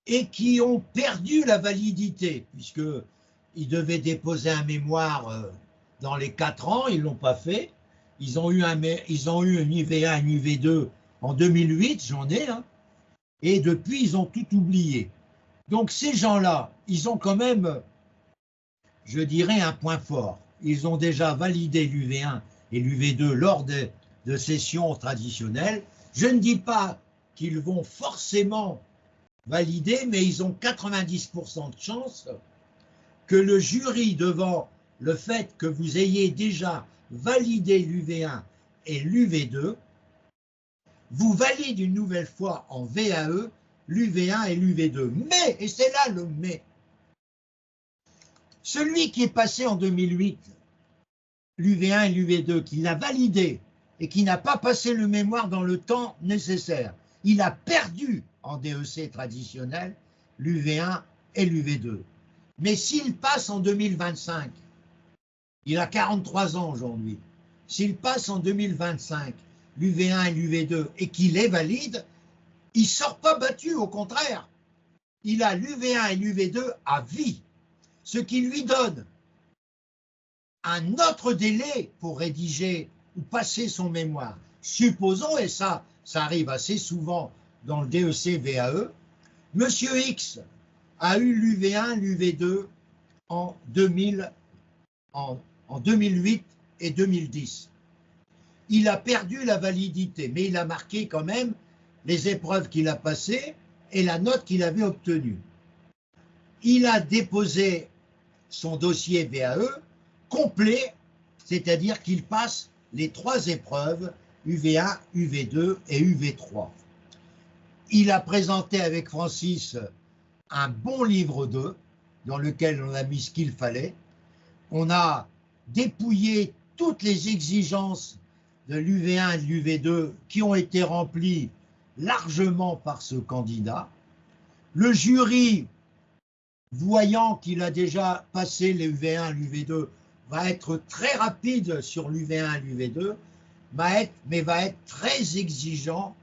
S1: et qui ont perdu la validité, puisqu'ils devaient déposer un mémoire dans les 4 ans, ils ne l'ont pas fait. Ils ont eu un UV1 et un UV2 en 2008, j'en ai, et depuis, ils ont tout oublié. Donc, ces gens-là, ils ont quand même, je dirais, un point fort. Ils ont déjà validé l'UV1 et l'UV2 lors de sessions traditionnelles. Je ne dis pas qu'ils vont forcément valider, mais ils ont 90% de chance que le jury, devant le fait que vous ayez déjà validé l'UV1 et l'UV2, vous valide une nouvelle fois en VAE l'UV1 et l'UV2. Mais, et c'est là le mais, celui qui est passé en 2008, l'UV1 et l'UV2, qui l'a validé et qui n'a pas passé le mémoire dans le temps nécessaire, il a perdu en DEC traditionnel l'UV1 et l'UV2. Mais s'il passe en 2025, il a 43 ans aujourd'hui, s'il passe en 2025 l'UV1 et l'UV2 et qu'il est valide, il ne sort pas battu, au contraire. Il a l'UV1 et l'UV2 à vie, ce qui lui donne un autre délai pour rédiger ou passer son mémoire. Supposons, et ça arrive assez souvent dans le DEC VAE, Monsieur X a eu l'UV1, l'UV2 en 2008 et 2010. Il a perdu la validité, mais il a marqué quand même les épreuves qu'il a passées et la note qu'il avait obtenue. Il a déposé son dossier VAE complet, c'est-à-dire qu'il passe les 3 épreuves, UV1, UV2 et UV3. Il a présenté avec Francis un bon livre 2 dans lequel on a mis ce qu'il fallait. On a dépouillé toutes les exigences de l'UV1 et de l'UV2 qui ont été remplies largement par ce candidat. Le jury, voyant qu'il a déjà passé les UV1 et l'UV2, va être très rapide sur l'UV1 et l'UV2, mais va être très exigeant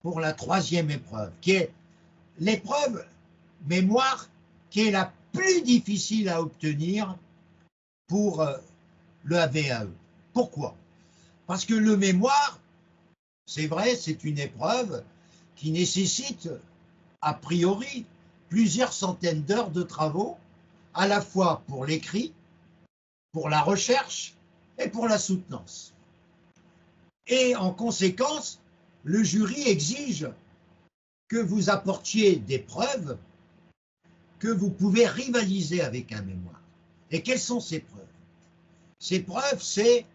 S1: pour la 3e épreuve, qui est l'épreuve mémoire qui est la plus difficile à obtenir pour le VAE. Pourquoi? Parce que le mémoire, c'est vrai, c'est une épreuve qui nécessite a priori plusieurs centaines d'heures de travaux, à la fois pour l'écrit, pour la recherche et pour la soutenance. Et en conséquence, le jury exige que vous apportiez des preuves que vous pouvez rivaliser avec un mémoire. Et quelles sont ces preuves? Ces preuves, c'est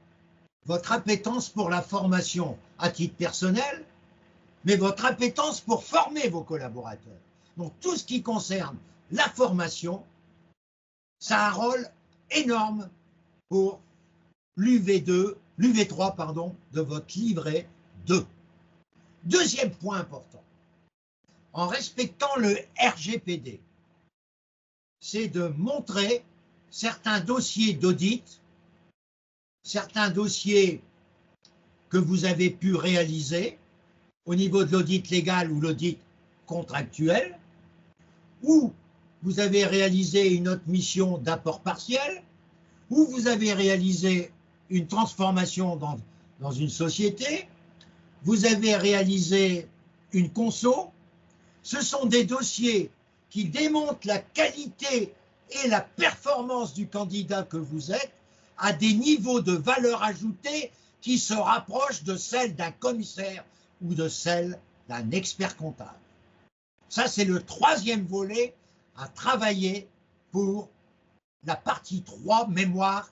S1: votre appétence pour la formation à titre personnel, mais votre appétence pour former vos collaborateurs. Donc tout ce qui concerne la formation, ça a un rôle énorme pour l'UV3 de votre livret 2. Deuxième point important, en respectant le RGPD, c'est de montrer certains dossiers d'audit, certains dossiers que vous avez pu réaliser au niveau de l'audit légal ou l'audit contractuel, où vous avez réalisé une autre mission d'apport partiel, où vous avez réalisé une transformation dans une société, vous avez réalisé une conso. Ce sont des dossiers qui démontrent la qualité et la performance du candidat que vous êtes à des niveaux de valeur ajoutée qui se rapprochent de celle d'un commissaire ou de celle d'un expert comptable. Ça, c'est le 3e volet à travailler pour la partie 3 mémoire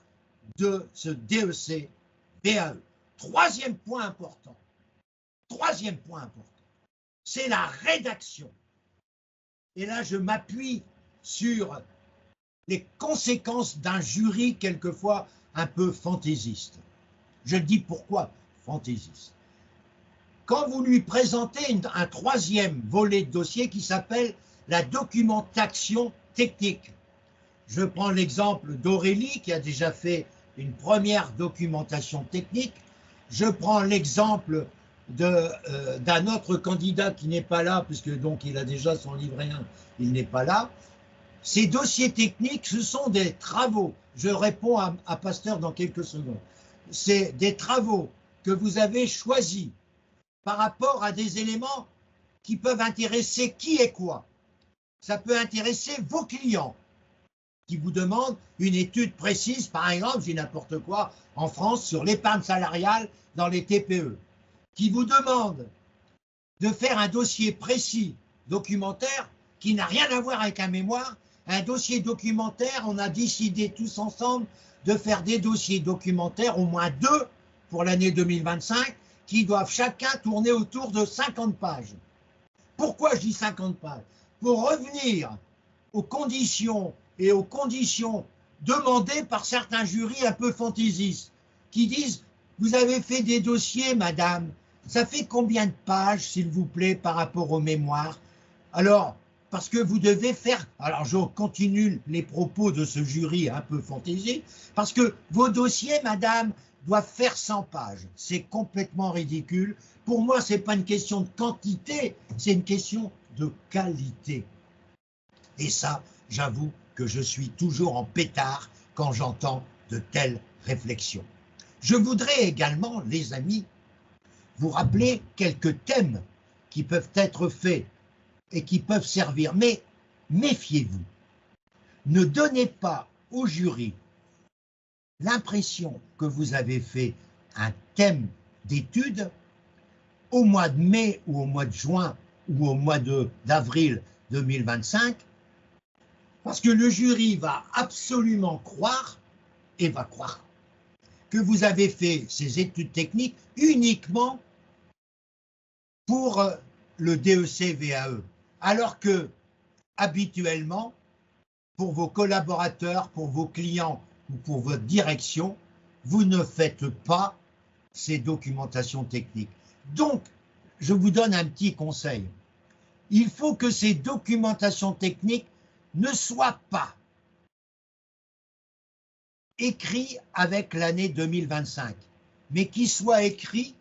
S1: de ce DEC VAE. Troisième point important, c'est la rédaction. et là je m'appuie sur les conséquences d'un jury quelquefois un peu fantaisiste. Je dis pourquoi fantaisiste. Quand vous lui présentez un troisième volet de dossier qui s'appelle la documentation technique. Je prends l'exemple d'Aurélie qui a déjà fait une première documentation technique. Je prends l'exemple d'un autre candidat qui n'est pas là, puisque donc il a déjà son livret 1, il n'est pas là. Ces dossiers techniques, ce sont des travaux. Je réponds à Pasteur dans quelques secondes. C'est des travaux que vous avez choisis par rapport à des éléments qui peuvent intéresser qui et quoi. Ça peut intéresser vos clients qui vous demandent une étude précise, par exemple, j'ai n'importe quoi, en France, sur l'épargne salariale dans les TPE, qui vous demandent de faire un dossier précis, documentaire, qui n'a rien à voir avec un mémoire. Un dossier documentaire, on a décidé tous ensemble de faire des dossiers documentaires, au moins 2 pour l'année 2025, qui doivent chacun tourner autour de 50 pages. Pourquoi je dis 50 pages? Pour revenir aux conditions demandées par certains jurys un peu fantaisistes, qui disent « Vous avez fait des dossiers, madame, ça fait combien de pages, s'il vous plaît, par rapport aux mémoires ?» Alors, parce que vous devez faire, alors je continue les propos de ce jury un peu fantaisiste, parce que vos dossiers, madame, doivent faire 100 pages. C'est complètement ridicule. Pour moi, ce n'est pas une question de quantité, c'est une question de qualité. Et ça, j'avoue que je suis toujours en pétard quand j'entends de telles réflexions. Je voudrais également, les amis, vous rappeler quelques thèmes qui peuvent être faits et qui peuvent servir. Mais méfiez-vous. Ne donnez pas au jury l'impression que vous avez fait un thème d'étude au mois de mai ou au mois de juin ou au mois d'avril 2025, parce que le jury va absolument croire, et va croire, que vous avez fait ces études techniques uniquement pour le DEC-VAE, alors que, habituellement, pour vos collaborateurs, pour vos clients ou pour votre direction, vous ne faites pas ces documentations techniques. Donc, je vous donne un petit conseil. Il faut que ces documentations techniques ne soient pas écrites avec l'année 2025, mais qui soient écrites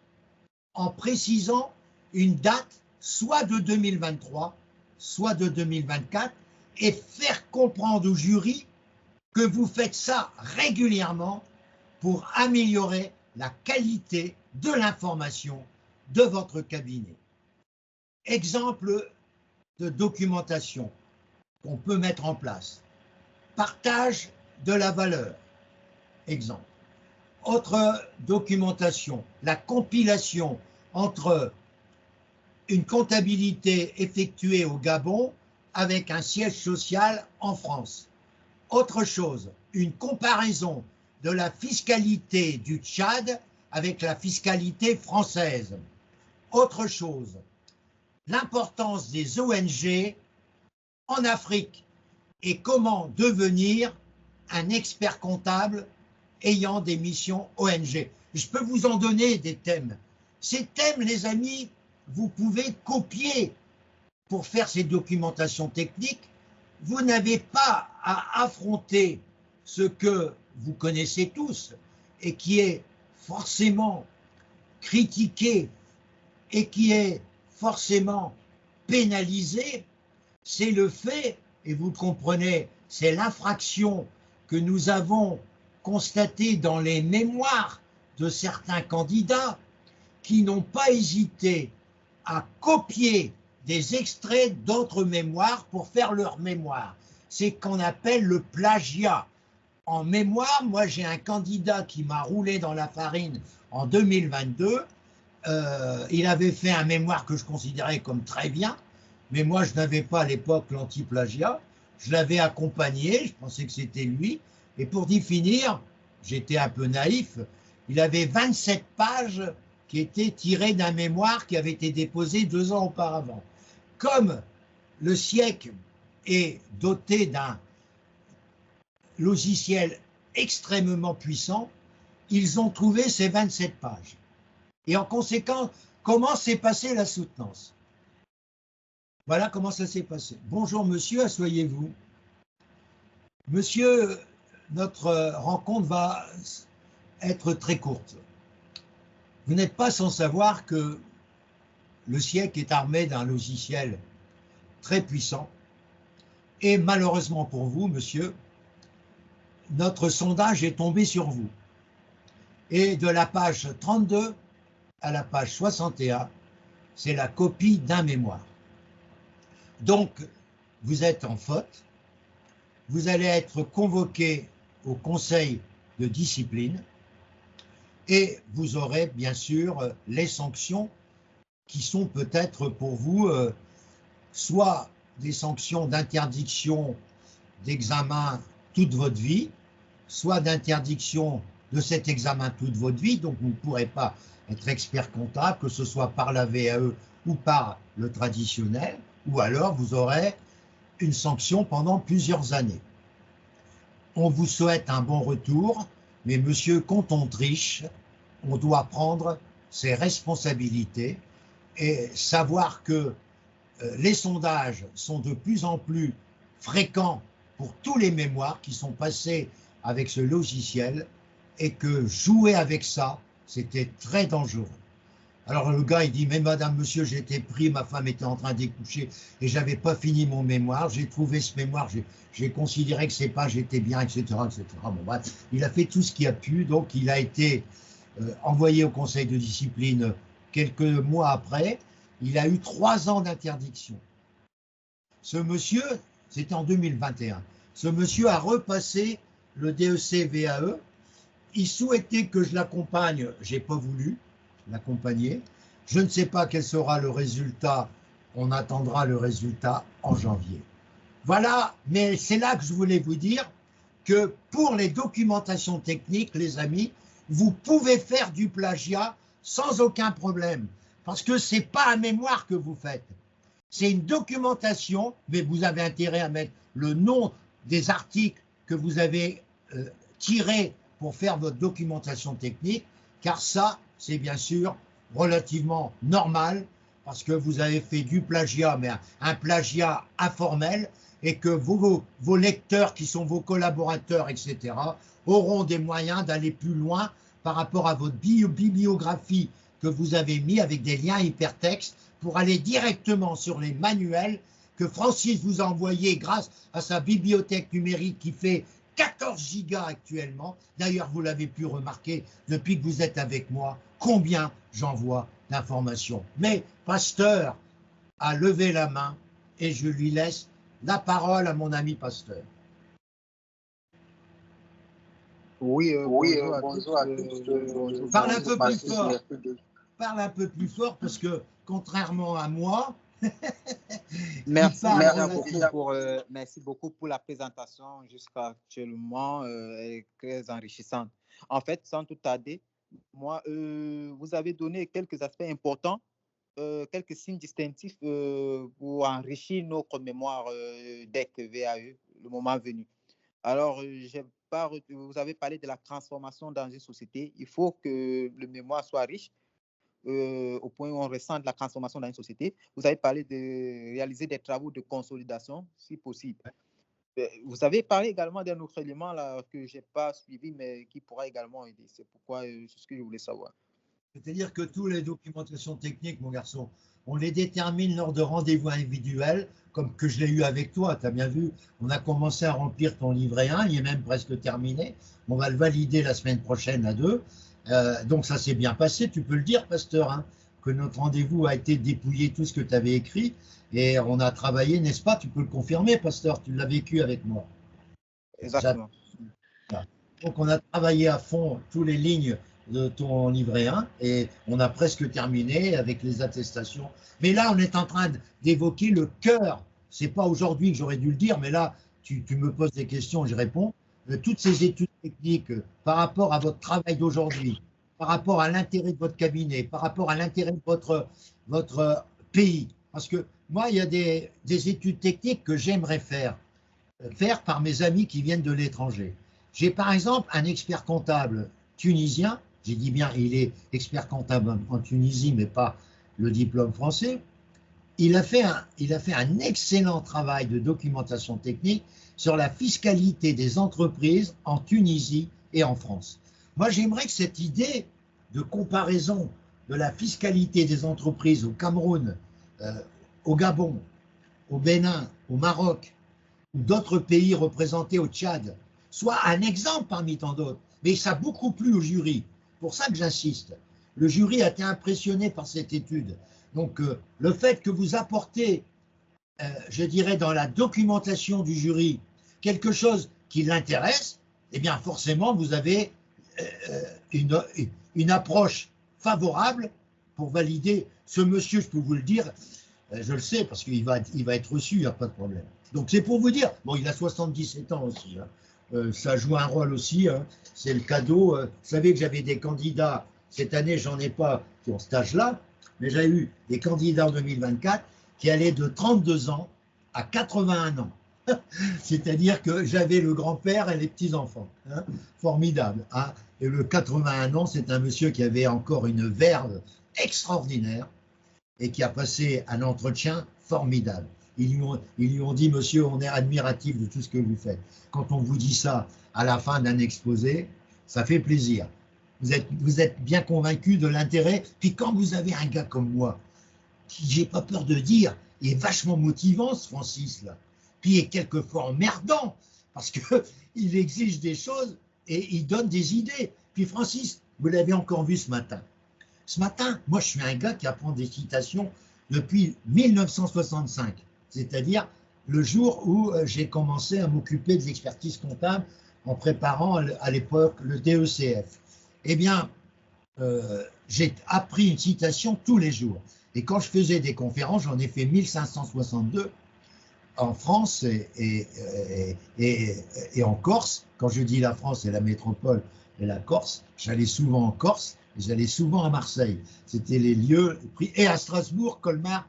S1: en précisant une date soit de 2023, soit de 2024, et faire comprendre au jury que vous faites ça régulièrement pour améliorer la qualité de l'information de votre cabinet. Exemple de documentation qu'on peut mettre en place. Partage de la valeur. Exemple. Autre documentation, la compilation entre une comptabilité effectuée au Gabon avec un siège social en France. Autre chose, une comparaison de la fiscalité du Tchad avec la fiscalité française. Autre chose, l'importance des ONG en Afrique et comment devenir un expert comptable ayant des missions ONG. Je peux vous en donner des thèmes. Ces thèmes, les amis, vous pouvez copier pour faire ces documentations techniques. Vous n'avez pas à affronter ce que vous connaissez tous et qui est forcément critiqué et qui est forcément pénalisé, c'est le fait, et vous le comprenez, c'est l'infraction que nous avons constatée dans les mémoires de certains candidats qui n'ont pas hésité à copier des extraits d'autres mémoires pour faire leur mémoire. C'est ce qu'on appelle le plagiat. En mémoire, moi j'ai un candidat qui m'a roulé dans la farine en 2022. Il avait fait un mémoire que je considérais comme très bien, mais moi je n'avais pas à l'époque l'anti-plagiat. Je l'avais accompagné, je pensais que c'était lui. Et pour d'y finir, j'étais un peu naïf, il avait 27 pages qui étaient tirées d'un mémoire qui avait été déposé 2 ans auparavant. Comme le siècle est doté d'un logiciel extrêmement puissant, ils ont trouvé ces 27 pages. Et en conséquence, comment s'est passée la soutenance? Voilà comment ça s'est passé. Bonjour monsieur, asseyez-vous. Monsieur, notre rencontre va être très courte. Vous n'êtes pas sans savoir que le siècle est armé d'un logiciel très puissant. Et malheureusement pour vous, monsieur, notre sondage est tombé sur vous. Et de la page 32 à la page 61, c'est la copie d'un mémoire. Donc, vous êtes en faute. Vous allez être convoqué au conseil de discipline et vous aurez bien sûr les sanctions qui sont peut-être pour vous soit des sanctions d'interdiction d'examen toute votre vie, soit d'interdiction de cet examen toute votre vie, donc vous ne pourrez pas être expert comptable, que ce soit par la VAE ou par le traditionnel, ou alors vous aurez une sanction pendant plusieurs années. On vous souhaite un bon retour, mais monsieur, quand on triche, on doit prendre ses responsabilités et savoir que les sondages sont de plus en plus fréquents pour tous les mémoires qui sont passés avec ce logiciel et que jouer avec ça, c'était très dangereux. Alors le gars, il dit, mais madame, monsieur, j'étais pris, ma femme était en train d'accoucher et j'avais pas fini mon mémoire, j'ai trouvé ce mémoire, j'ai considéré que ces pages étaient bien, etc., etc. Bon, bah, il a fait tout ce qu'il a pu, donc il a été envoyé au conseil de discipline quelques mois après. Il a eu 3 ans d'interdiction. Ce monsieur, c'était en 2021, ce monsieur a repassé le DEC VAE. Il souhaitait que je l'accompagne, j'ai pas voulu l'accompagner. Je ne sais pas quel sera le résultat, on attendra le résultat en janvier. Voilà, mais c'est là que je voulais vous dire que pour les documentations techniques, les amis, vous pouvez faire du plagiat sans aucun problème, parce que ce n'est pas un mémoire que vous faites. C'est une documentation, mais vous avez intérêt à mettre le nom des articles que vous avez tirés pour faire votre documentation technique, car ça, c'est bien sûr relativement normal, parce que vous avez fait du plagiat, mais un plagiat informel, et que vos lecteurs, qui sont vos collaborateurs, etc., auront des moyens d'aller plus loin par rapport à votre bibliographie que vous avez mis avec des liens hypertextes pour aller directement sur les manuels que Francis vous a envoyés grâce à sa bibliothèque numérique qui fait 14 gigas actuellement. D'ailleurs, vous l'avez pu remarquer depuis que vous êtes avec moi, combien j'envoie d'informations. Mais Pasteur a levé la main et je lui laisse la parole à mon ami Pasteur.
S2: Oui, bonjour à tous.
S1: Parle un peu plus fort. Parle un peu plus fort parce que, contrairement à moi,
S2: merci beaucoup pour la présentation jusqu'à actuellement, elle est très enrichissante. En fait, sans tout tarder, moi, vous avez donné quelques aspects importants, quelques signes distinctifs pour enrichir notre mémoire DEC VAE, le moment venu. Alors, vous avez parlé de la transformation dans une société. Il faut que le mémoire soit riche au point où on ressent de la transformation dans une société. Vous avez parlé de réaliser des travaux de consolidation, si possible. Vous avez parlé également d'un autre élément là, que je n'ai pas suivi, mais qui pourra également aider. C'est pourquoi c'est ce que je voulais savoir.
S1: C'est-à-dire que toutes les documentations techniques, mon garçon, on les détermine lors de rendez-vous individuels, comme que je l'ai eu avec toi, tu as bien vu, on a commencé à remplir ton livret 1, il est même presque terminé, on va le valider la semaine prochaine à 2, donc ça s'est bien passé, tu peux le dire, Pasteur, hein, que notre rendez-vous a été dépouillé tout ce que tu avais écrit, et on a travaillé, n'est-ce pas, tu peux le confirmer, Pasteur, tu l'as vécu avec moi.
S2: Exactement.
S1: Donc on a travaillé à fond toutes les lignes de ton livret 1 et on a presque terminé avec les attestations. Mais là, on est en train d'évoquer le cœur. C'est pas aujourd'hui que j'aurais dû le dire, mais là, tu me poses des questions et je réponds. Toutes ces études techniques par rapport à votre travail d'aujourd'hui, par rapport à l'intérêt de votre cabinet, par rapport à l'intérêt de votre pays. Parce que moi, il y a des études techniques que j'aimerais faire par mes amis qui viennent de l'étranger. J'ai par exemple un expert comptable tunisien, j'ai dit bien, il est expert comptable en Tunisie, mais pas le diplôme français. Il a fait un excellent travail de documentation technique sur la fiscalité des entreprises en Tunisie et en France. Moi, j'aimerais que cette idée de comparaison de la fiscalité des entreprises au Cameroun, au Gabon, au Bénin, au Maroc, ou d'autres pays représentés au Tchad, soit un exemple parmi tant d'autres. Mais ça a beaucoup plu au jury. Pour ça que j'insiste. Le jury a été impressionné par cette étude. Donc, le fait que vous apportez, je dirais, dans la documentation du jury, quelque chose qui l'intéresse, eh bien, forcément, vous avez une approche favorable pour valider. Ce monsieur, je peux vous le dire, je le sais, parce qu'il va être reçu, il n'y a pas de problème. Donc, c'est pour vous dire, bon, il a 77 ans aussi, hein. Ça joue un rôle aussi, hein. C'est le cadeau. Vous savez que j'avais des candidats, cette année, j'en ai pas qui ont cet âge-là, mais j'ai eu des candidats en 2024 qui allaient de 32 ans à 81 ans. C'est-à-dire que j'avais le grand-père et les petits-enfants. Hein, formidable. Hein. Et le 81 ans, c'est un monsieur qui avait encore une verve extraordinaire et qui a passé un entretien formidable. Ils lui ont dit, monsieur, on est admiratif de tout ce que vous faites. Quand on vous dit ça à la fin d'un exposé, ça fait plaisir. Vous êtes bien convaincu de l'intérêt. Puis quand vous avez un gars comme moi, qui, j'ai pas peur de dire, il est vachement motivant, ce Francis, là. Puis il est quelquefois emmerdant, parce qu'il exige des choses et il donne des idées. Puis Francis, vous l'avez encore vu ce matin. Ce matin, moi, je suis un gars qui apprend des citations depuis 1965, c'est-à-dire le jour où j'ai commencé à m'occuper de l'expertise comptable en préparant à l'époque le DECF. Eh bien, j'ai appris une citation tous les jours. Et quand je faisais des conférences, j'en ai fait 1562 en France et en Corse. Quand je dis la France, c'est la métropole et la Corse. J'allais souvent en Corse et j'allais souvent à Marseille. C'était les lieux, et à Strasbourg, Colmar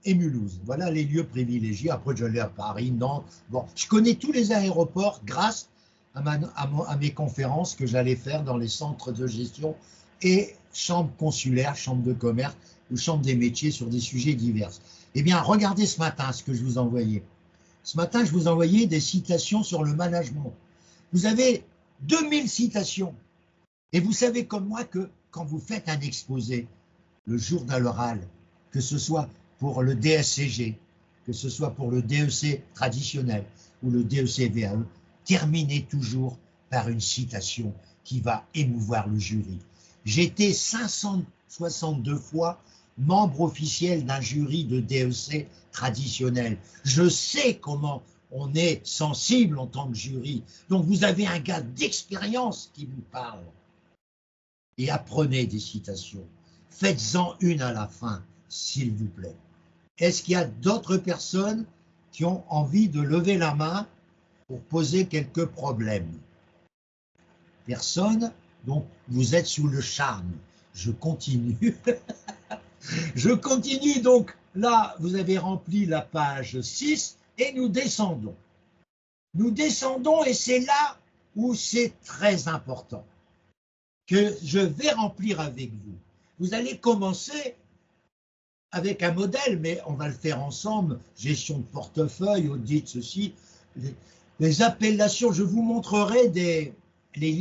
S1: et Mulhouse. Voilà les lieux privilégiés. Après, j'allais à Paris, Nantes. Bon, je connais tous les aéroports grâce à mes conférences que j'allais faire dans les centres de gestion et chambres consulaires, chambres de commerce ou chambres des métiers sur des sujets divers. Eh bien, regardez ce matin ce que je vous envoyais. Ce matin, je vous envoyais des citations sur le management. Vous avez 2000 citations. Et vous savez comme moi que quand vous faites un exposé, le jour de l'oral, que ce soit pour le DSCG, que ce soit pour le DEC traditionnel ou le DEC VAE, terminez toujours par une citation qui va émouvoir le jury. J'ai été 562 fois membre officiel d'un jury de DEC traditionnel. Je sais comment on est sensible en tant que jury. Donc vous avez un gars d'expérience qui vous parle. Et apprenez des citations. Faites-en une à la fin, s'il vous plaît. Est-ce qu'il y a d'autres personnes qui ont envie de lever la main pour poser quelques problèmes? Personne? Donc vous êtes sous le charme. Je continue. Je continue donc. Là, vous avez rempli la page 6 et nous descendons. Nous descendons et c'est là où c'est très important que je vais remplir avec vous. Vous allez commencer avec un modèle, mais on va le faire ensemble, gestion de portefeuille, audit, ceci, les appellations, je vous montrerai les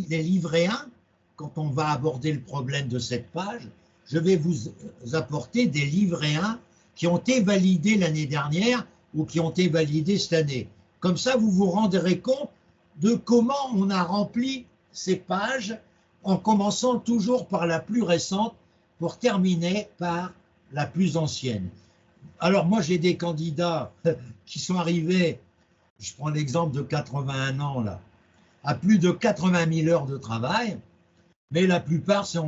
S1: livrets 1, quand on va aborder le problème de cette page, je vais vous apporter des livrets 1 qui ont été validés l'année dernière ou qui ont été validés cette année. Comme ça, vous vous rendrez compte de comment on a rempli ces pages en commençant toujours par la plus récente pour terminer par la plus ancienne. Alors moi, j'ai des candidats qui sont arrivés, je prends l'exemple de 81 ans là, à plus de 80 000 heures de travail, mais la plupart, c'est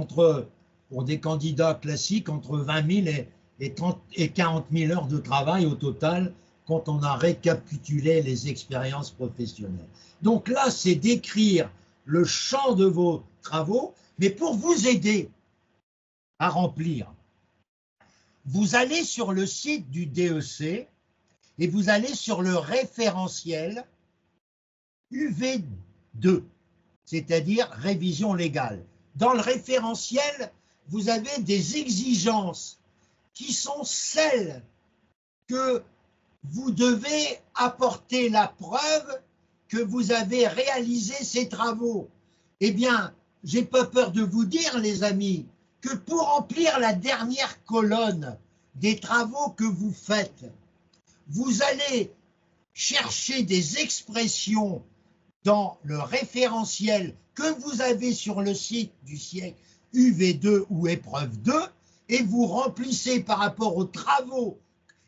S1: pour des candidats classiques, entre 20 000 et 40 000 heures de travail au total, quand on a récapitulé les expériences professionnelles. Donc là, c'est d'écrire le champ de vos travaux, mais pour vous aider à remplir. vous allez sur le site du DEC et vous allez sur le référentiel UV2, c'est-à-dire révision légale. Dans le référentiel, vous avez des exigences qui sont celles que vous devez apporter la preuve que vous avez réalisé ces travaux. Eh bien, j'ai pas peur de vous dire, les amis, que pour remplir la dernière colonne des travaux que vous faites, vous allez chercher des expressions dans le référentiel que vous avez sur le site du siècle UV2 ou épreuve 2 et vous remplissez par rapport aux travaux.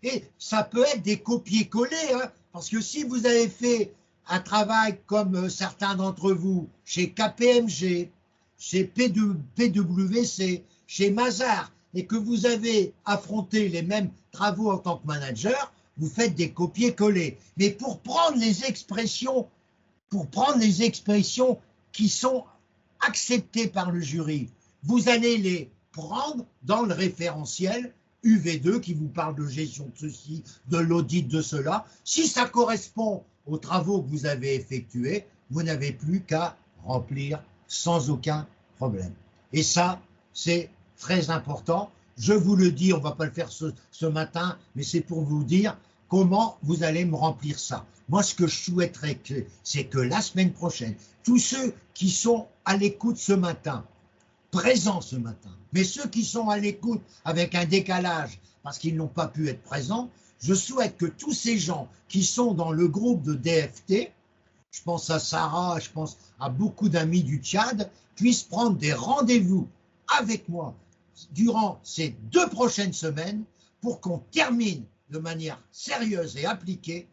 S1: Et ça peut être des copier-coller, hein, parce que si vous avez fait un travail comme certains d'entre vous chez KPMG, chez PwC, chez Mazars, et que vous avez affronté les mêmes travaux en tant que manager, vous faites des copier-coller. Mais pour prendre les expressions qui sont acceptées par le jury, vous allez les prendre dans le référentiel UV2 qui vous parle de gestion de ceci, de l'audit de cela. Si ça correspond aux travaux que vous avez effectués, vous n'avez plus qu'à remplir sans aucun problème. Et ça, c'est très important. Je vous le dis, on ne va pas le faire ce matin, mais c'est pour vous dire comment vous allez me remplir ça. Moi, ce que je souhaiterais, c'est que la semaine prochaine, tous ceux qui sont à l'écoute ce matin, présents ce matin, mais ceux qui sont à l'écoute avec un décalage parce qu'ils n'ont pas pu être présents, je souhaite que tous ces gens qui sont dans le groupe de DFT, je pense à Sarah, je pense à beaucoup d'amis du Tchad, puissent prendre des rendez-vous avec moi durant ces 2 prochaines semaines pour qu'on termine de manière sérieuse et appliquée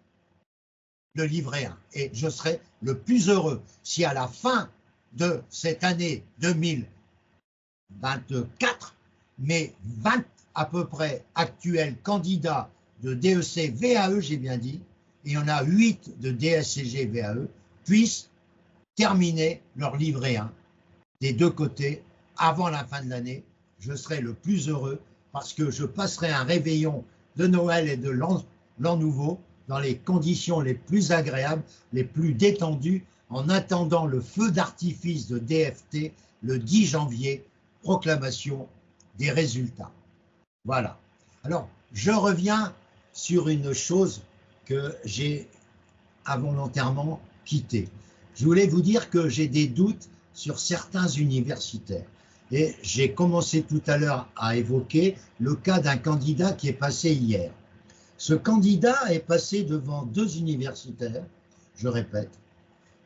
S1: le livret 1. Et je serai le plus heureux si à la fin de cette année 2024, mes 20 à peu près actuels candidats de DEC VAE, j'ai bien dit, et il y en a 8 de DSCG VAE, puissent terminer leur livret 1 des 2 côtés avant la fin de l'année. Je serai le plus heureux parce que je passerai un réveillon de Noël et de l'an nouveau dans les conditions les plus agréables, les plus détendues, en attendant le feu d'artifice de DFT le 10 janvier, proclamation des résultats. Voilà. Alors, je reviens sur une chose que j'ai involontairement quittée. Je voulais vous dire que j'ai des doutes sur certains universitaires. Et j'ai commencé tout à l'heure à évoquer le cas d'un candidat qui est passé hier. Ce candidat est passé devant 2 universitaires, je répète.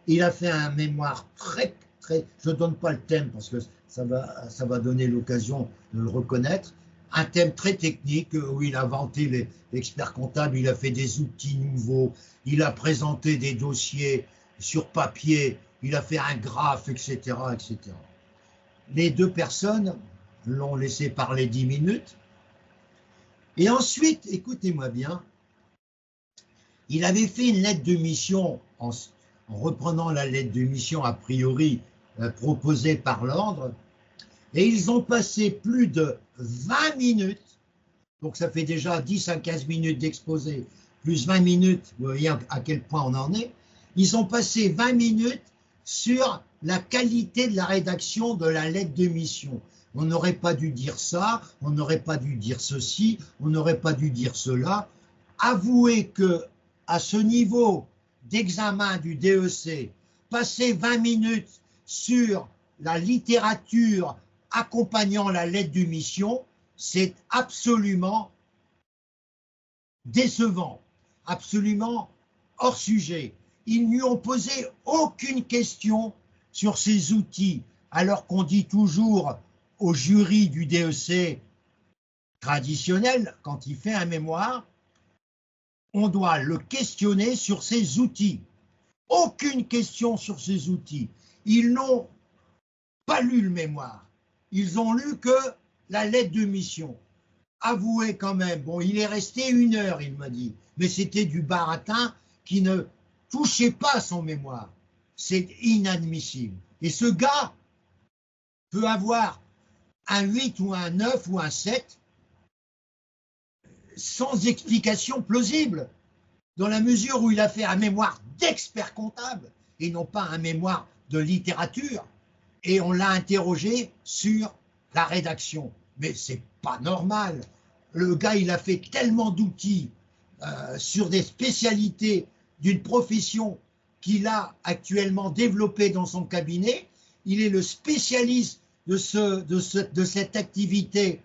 S1: Il a fait un mémoire très, je ne donne pas le thème parce que ça va donner l'occasion de le reconnaître, un thème très technique où il a vanté l'expert comptable, il a fait des outils nouveaux, il a présenté des dossiers sur papier, il a fait un graphe, etc., etc. Les 2 personnes l'ont laissé parler 10 minutes. Et ensuite, écoutez-moi bien, il avait fait une lettre de mission en reprenant la lettre de mission a priori proposée par l'ordre, et ils ont passé plus de 20 minutes, donc ça fait déjà 10 à 15 minutes d'exposé, plus 20 minutes, vous voyez à quel point on en est, ils ont passé 20 minutes sur la qualité de la rédaction de la lettre de mission. On n'aurait pas dû dire ça, on n'aurait pas dû dire ceci, on n'aurait pas dû dire cela. Avouez que à ce niveau d'examen du DEC, passer 20 minutes sur la littérature accompagnant la lettre de mission, c'est absolument décevant, absolument hors sujet. Ils ne lui ont posé aucune question sur ces outils, alors qu'on dit toujours au jury du DEC traditionnel, quand il fait un mémoire, on doit le questionner sur ses outils. Aucune question sur ces outils. Ils n'ont pas lu le mémoire. Ils ont lu que la lettre de mission. Avouez quand même, bon, il est resté 1 heure, il m'a dit, mais c'était du baratin qui ne touchez pas à son mémoire. C'est inadmissible. Et ce gars peut avoir un 8 ou un 9 ou un 7, sans explication plausible, dans la mesure où il a fait un mémoire d'expert comptable et non pas un mémoire de littérature, et on l'a interrogé sur la rédaction. Mais c'est pas normal. Le gars, il a fait tellement d'outils sur des spécialités d'une profession qu'il a actuellement développée dans son cabinet. Il est le spécialiste de cette activité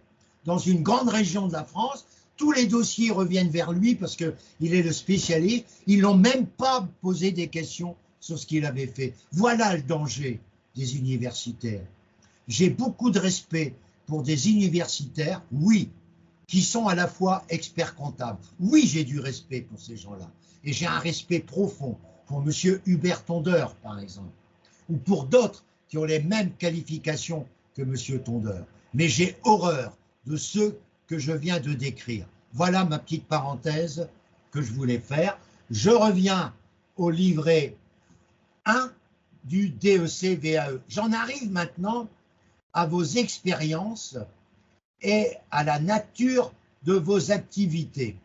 S1: dans une grande région de la France. Tous les dossiers reviennent vers lui parce qu'il est le spécialiste. Ils n'ont même pas posé des questions sur ce qu'il avait fait. Voilà le danger des universitaires. J'ai beaucoup de respect pour des universitaires, oui, qui sont à la fois experts comptables. Oui, j'ai du respect pour ces gens-là. Et j'ai un respect profond pour M. Hubert Tondeur, par exemple, ou pour d'autres qui ont les mêmes qualifications que M. Tondeur. Mais j'ai horreur de ceux que je viens de décrire. Voilà ma petite parenthèse que je voulais faire. Je reviens au livret 1 du DEC-VAE. J'en arrive maintenant à vos expériences et à la nature de vos activités.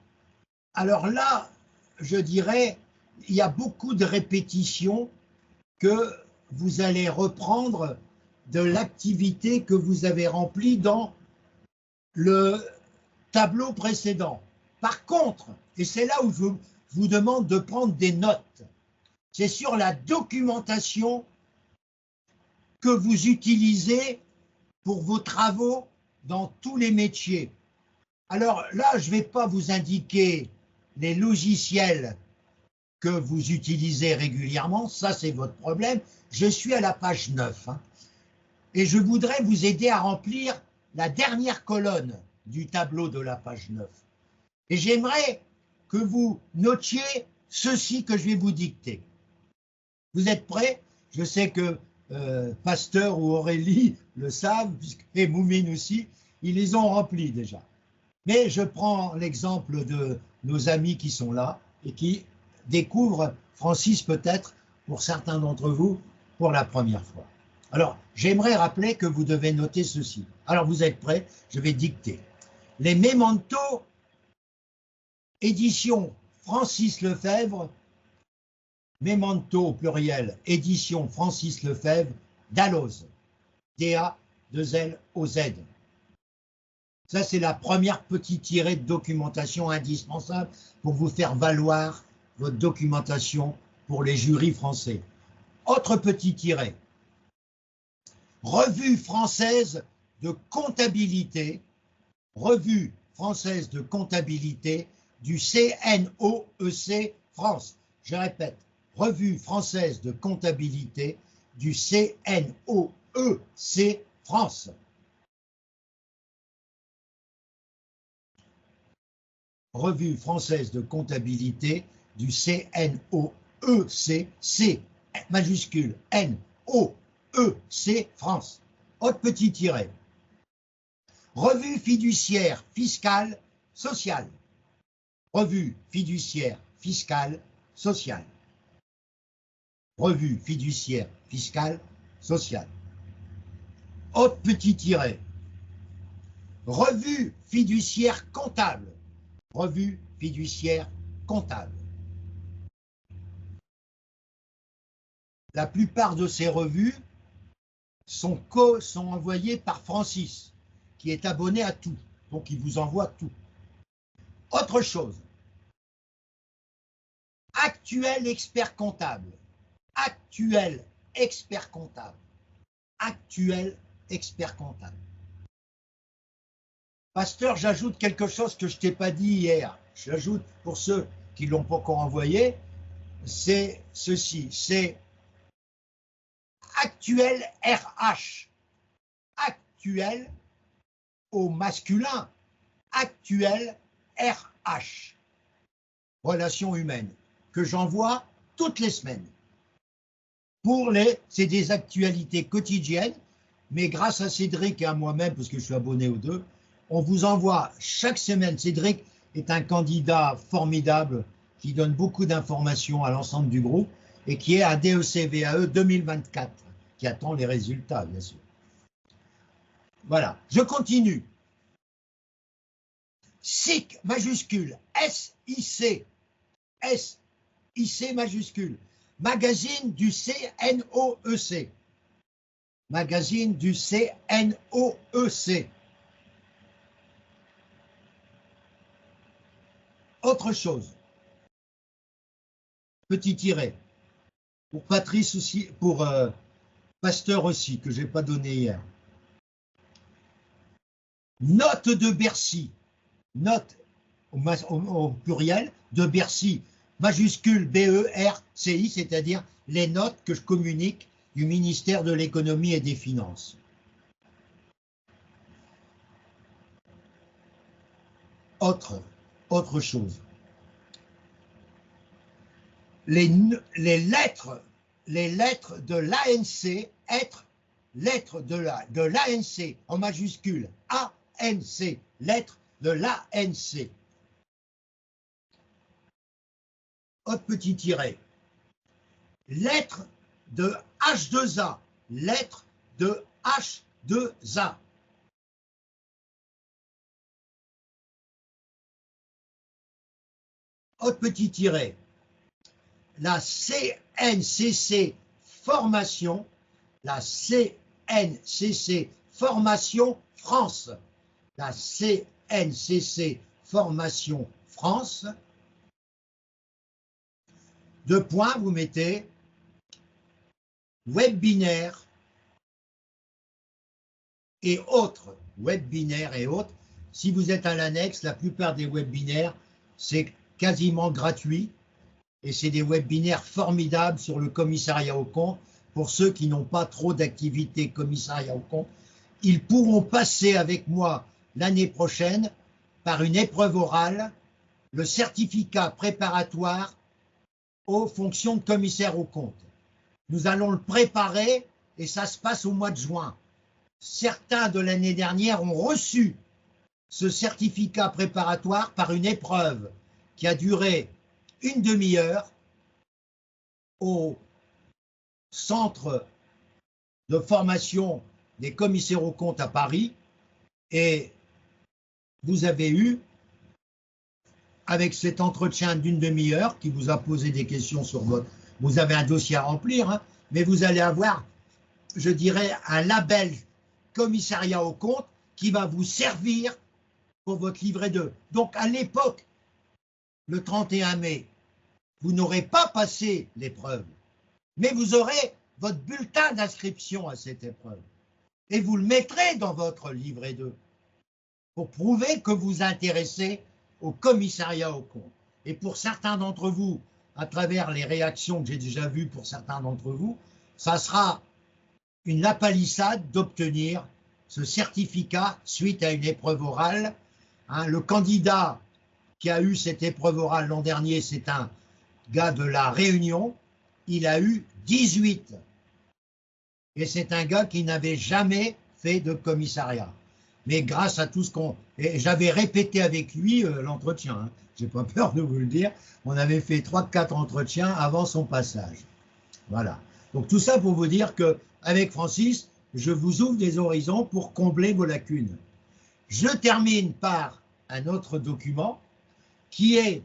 S1: Alors là, je dirais, il y a beaucoup de répétitions que vous allez reprendre de l'activité que vous avez remplie dans le tableau précédent. Par contre, et c'est là où je vous demande de prendre des notes, c'est sur la documentation que vous utilisez pour vos travaux dans tous les métiers. Alors là, je ne vais pas vous indiquer les logiciels que vous utilisez régulièrement, ça c'est votre problème. Je suis à la page 9 et je voudrais vous aider à remplir la dernière colonne du tableau de la page 9. Et j'aimerais que vous notiez ceci que je vais vous dicter. Vous êtes prêts? Je sais que Pasteur ou Aurélie le savent, et Moumine aussi, ils les ont remplis déjà. Mais je prends l'exemple de nos amis qui sont là et qui découvrent Francis peut-être, pour certains d'entre vous, pour la première fois. Alors, j'aimerais rappeler que vous devez noter ceci. Alors, vous êtes prêts? Je vais dicter. Les Mémentos, édition Francis Lefebvre, Mémento au pluriel, édition Francis Lefebvre, Dalloz, D-A-2-L-O-Z. Ça, c'est la première petite tirée de documentation indispensable pour vous faire valoir votre documentation pour les jurys français. Autre petit tiré. Revue française de comptabilité, revue française de comptabilité du CNOEC France. Je répète, revue française de comptabilité du CNOEC France. Revue française de comptabilité du CNOEC, C majuscule N-O-E-C France. Autre petit tiret. Revue fiduciaire fiscale sociale. Revue fiduciaire fiscale sociale. Revue fiduciaire fiscale sociale. Autre petit tiret. Revue fiduciaire comptable. Revue fiduciaire comptable. La plupart de ces revues sont envoyées par Francis, qui est abonné à tout, donc il vous envoie tout. Autre chose, actuel expert comptable, actuel expert comptable, actuel expert comptable. Pasteur, j'ajoute quelque chose que je ne t'ai pas dit hier. J'ajoute pour ceux qui ne l'ont pas encore envoyé, c'est ceci, c'est actuel RH, actuel au masculin, actuel RH, relations humaines, que j'envoie toutes les semaines. C'est des actualités quotidiennes, mais grâce à Cédric et à moi-même, parce que je suis abonné aux deux, on vous envoie chaque semaine. Cédric est un candidat formidable qui donne beaucoup d'informations à l'ensemble du groupe et qui est un DEC-VAE 2024, qui attend les résultats, bien sûr. Voilà, je continue. SIC majuscule, S-I-C, S-I-C majuscule, magazine du C-N-O-E-C, magazine du C-N-O-E-C. Autre chose, petit tiret, pour Patrice aussi, pour Pasteur aussi, que je n'ai pas donné hier. Note de Bercy, note au pluriel de Bercy, majuscule B-E-R-C-I, c'est-à-dire les notes que je communique du ministère de l'économie et des finances. Autre chose. Les lettres de l'ANC, lettres de l'ANC en majuscule, ANC, lettres de l'ANC. Autre petit tiret. Lettres de H2A, lettres de H2A. Autre petit tiret. La CNCC formation, la CNCC formation France, la CNCC formation France, deux points, vous mettez web binaire et autres, web binaire et autres. Si vous êtes à l'annexe, la plupart des web binaires, c'est quasiment gratuit. Et c'est des webinaires formidables sur le commissariat aux comptes. Pour ceux qui n'ont pas trop d'activité commissariat aux comptes, ils pourront passer avec moi l'année prochaine par une épreuve orale, le certificat préparatoire aux fonctions de commissaire aux comptes. Nous allons le préparer et ça se passe au mois de juin. Certains de l'année dernière ont reçu ce certificat préparatoire par une épreuve qui a duré une demi-heure au centre de formation des commissaires aux comptes à Paris et vous avez eu, avec cet entretien d'une demi-heure qui vous a posé des questions sur votre... Vous avez un dossier à remplir, hein, mais vous allez avoir, je dirais, un label commissariat aux comptes qui va vous servir pour votre livret 2. Donc à l'époque, le 31 mai, vous n'aurez pas passé l'épreuve, mais vous aurez votre bulletin d'inscription à cette épreuve et vous le mettrez dans votre livret 2 pour prouver que vous intéressez au commissariat aux comptes. Et pour certains d'entre vous, à travers les réactions que j'ai déjà vues pour certains d'entre vous, ça sera une lapalissade d'obtenir ce certificat suite à une épreuve orale. Hein, le candidat qui a eu cette épreuve orale l'an dernier, c'est un gars de La Réunion, il a eu 18. Et c'est un gars qui n'avait jamais fait de commissariat. Mais grâce à tout ce qu'on... Et j'avais répété avec lui l'entretien, hein, j'ai pas peur de vous le dire, on avait fait 3-4 entretiens avant son passage. Voilà. Donc tout ça pour vous dire qu'avec Francis, je vous ouvre des horizons pour combler vos lacunes. Je termine par un autre document qui est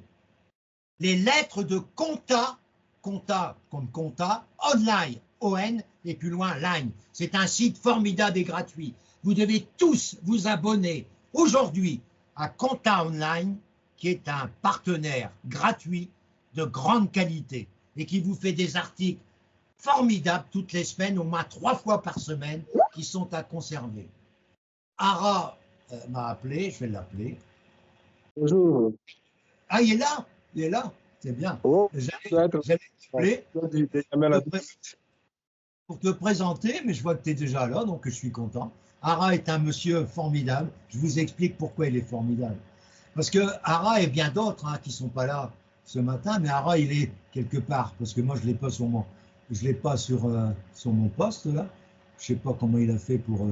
S1: les lettres de compta, compta comme compta, online, ON, et plus loin, line. C'est un site formidable et gratuit. Vous devez tous vous abonner aujourd'hui à Compta Online, qui est un partenaire gratuit de grande qualité et qui vous fait des articles formidables toutes les semaines, au moins 3 fois par semaine, qui sont à conserver. Ara m'a appelé, je vais l'appeler.
S3: Bonjour.
S1: Ah, il est là, c'est bien.
S3: Oh,
S1: j'allais t'appeler pour te présenter, mais je vois que tu es déjà là, donc je suis content. Ara est un monsieur formidable. Je vous explique pourquoi il est formidable. Parce que Ara et bien d'autres qui ne sont pas là ce matin, mais Ara, il est quelque part, parce que moi, je ne l'ai pas sur mon poste, là. Je ne sais pas comment il a fait pour...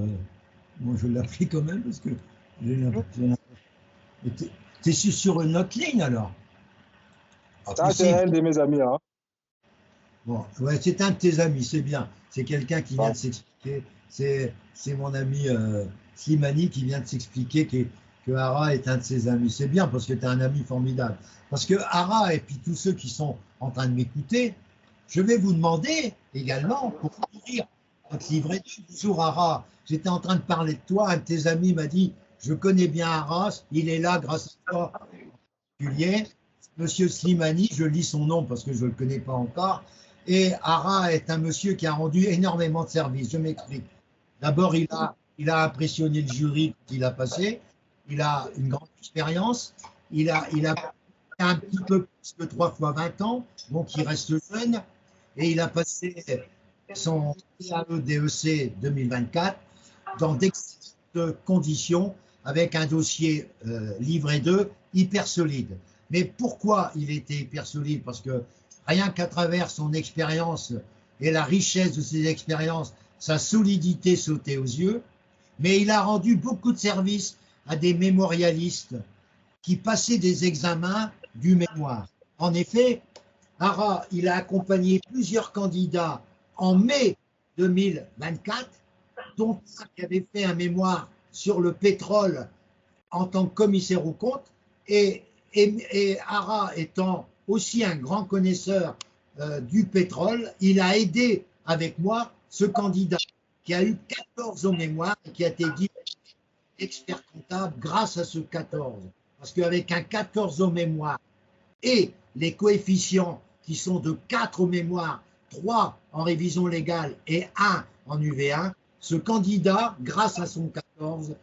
S1: moi, je l'ai appelé quand même, parce que... Tu es sur une autre ligne, alors?
S3: Ça, c'est un de mes amis. Hein.
S1: Bon, ouais, c'est un de tes amis, c'est bien. C'est quelqu'un qui vient de s'expliquer. C'est mon ami Slimani qui vient de s'expliquer, qui que Ara est un de ses amis. C'est bien parce que tu es un ami formidable. Parce que Ara et puis tous ceux qui sont en train de m'écouter, je vais vous demander également pour ouvrir votre livret de bonjour Ara. J'étais en train de parler de toi, un de tes amis m'a dit je connais bien Arras, il est là grâce à toi en particulier. Monsieur Slimani, je lis son nom parce que je ne le connais pas encore. Et Ara est un monsieur qui a rendu énormément de services. Je m'explique. D'abord, il a impressionné le jury quand il a passé. Il a une grande expérience. Il a un petit peu plus que 3 fois 20 ans, donc il reste jeune. Et il a passé son DAE-DEC 2024 dans d'excellentes conditions avec un dossier livret 2 hyper solide. Mais pourquoi il était hyper solide? Parce que rien qu'à travers son expérience et la richesse de ses expériences, sa solidité sautait aux yeux, mais il a rendu beaucoup de services à des mémorialistes qui passaient des examens du mémoire. En effet, Ara, il a accompagné plusieurs candidats en mai 2024, dont un qui avait fait un mémoire sur le pétrole en tant que commissaire aux comptes, et Ara étant aussi un grand connaisseur du pétrole, il a aidé avec moi ce candidat qui a eu 14 au mémoire et qui a été dit expert comptable grâce à ce 14. Parce qu'avec un 14 au mémoire et les coefficients qui sont de 4 au mémoire, 3 en révision légale et 1 en UV1, ce candidat, grâce à son 14,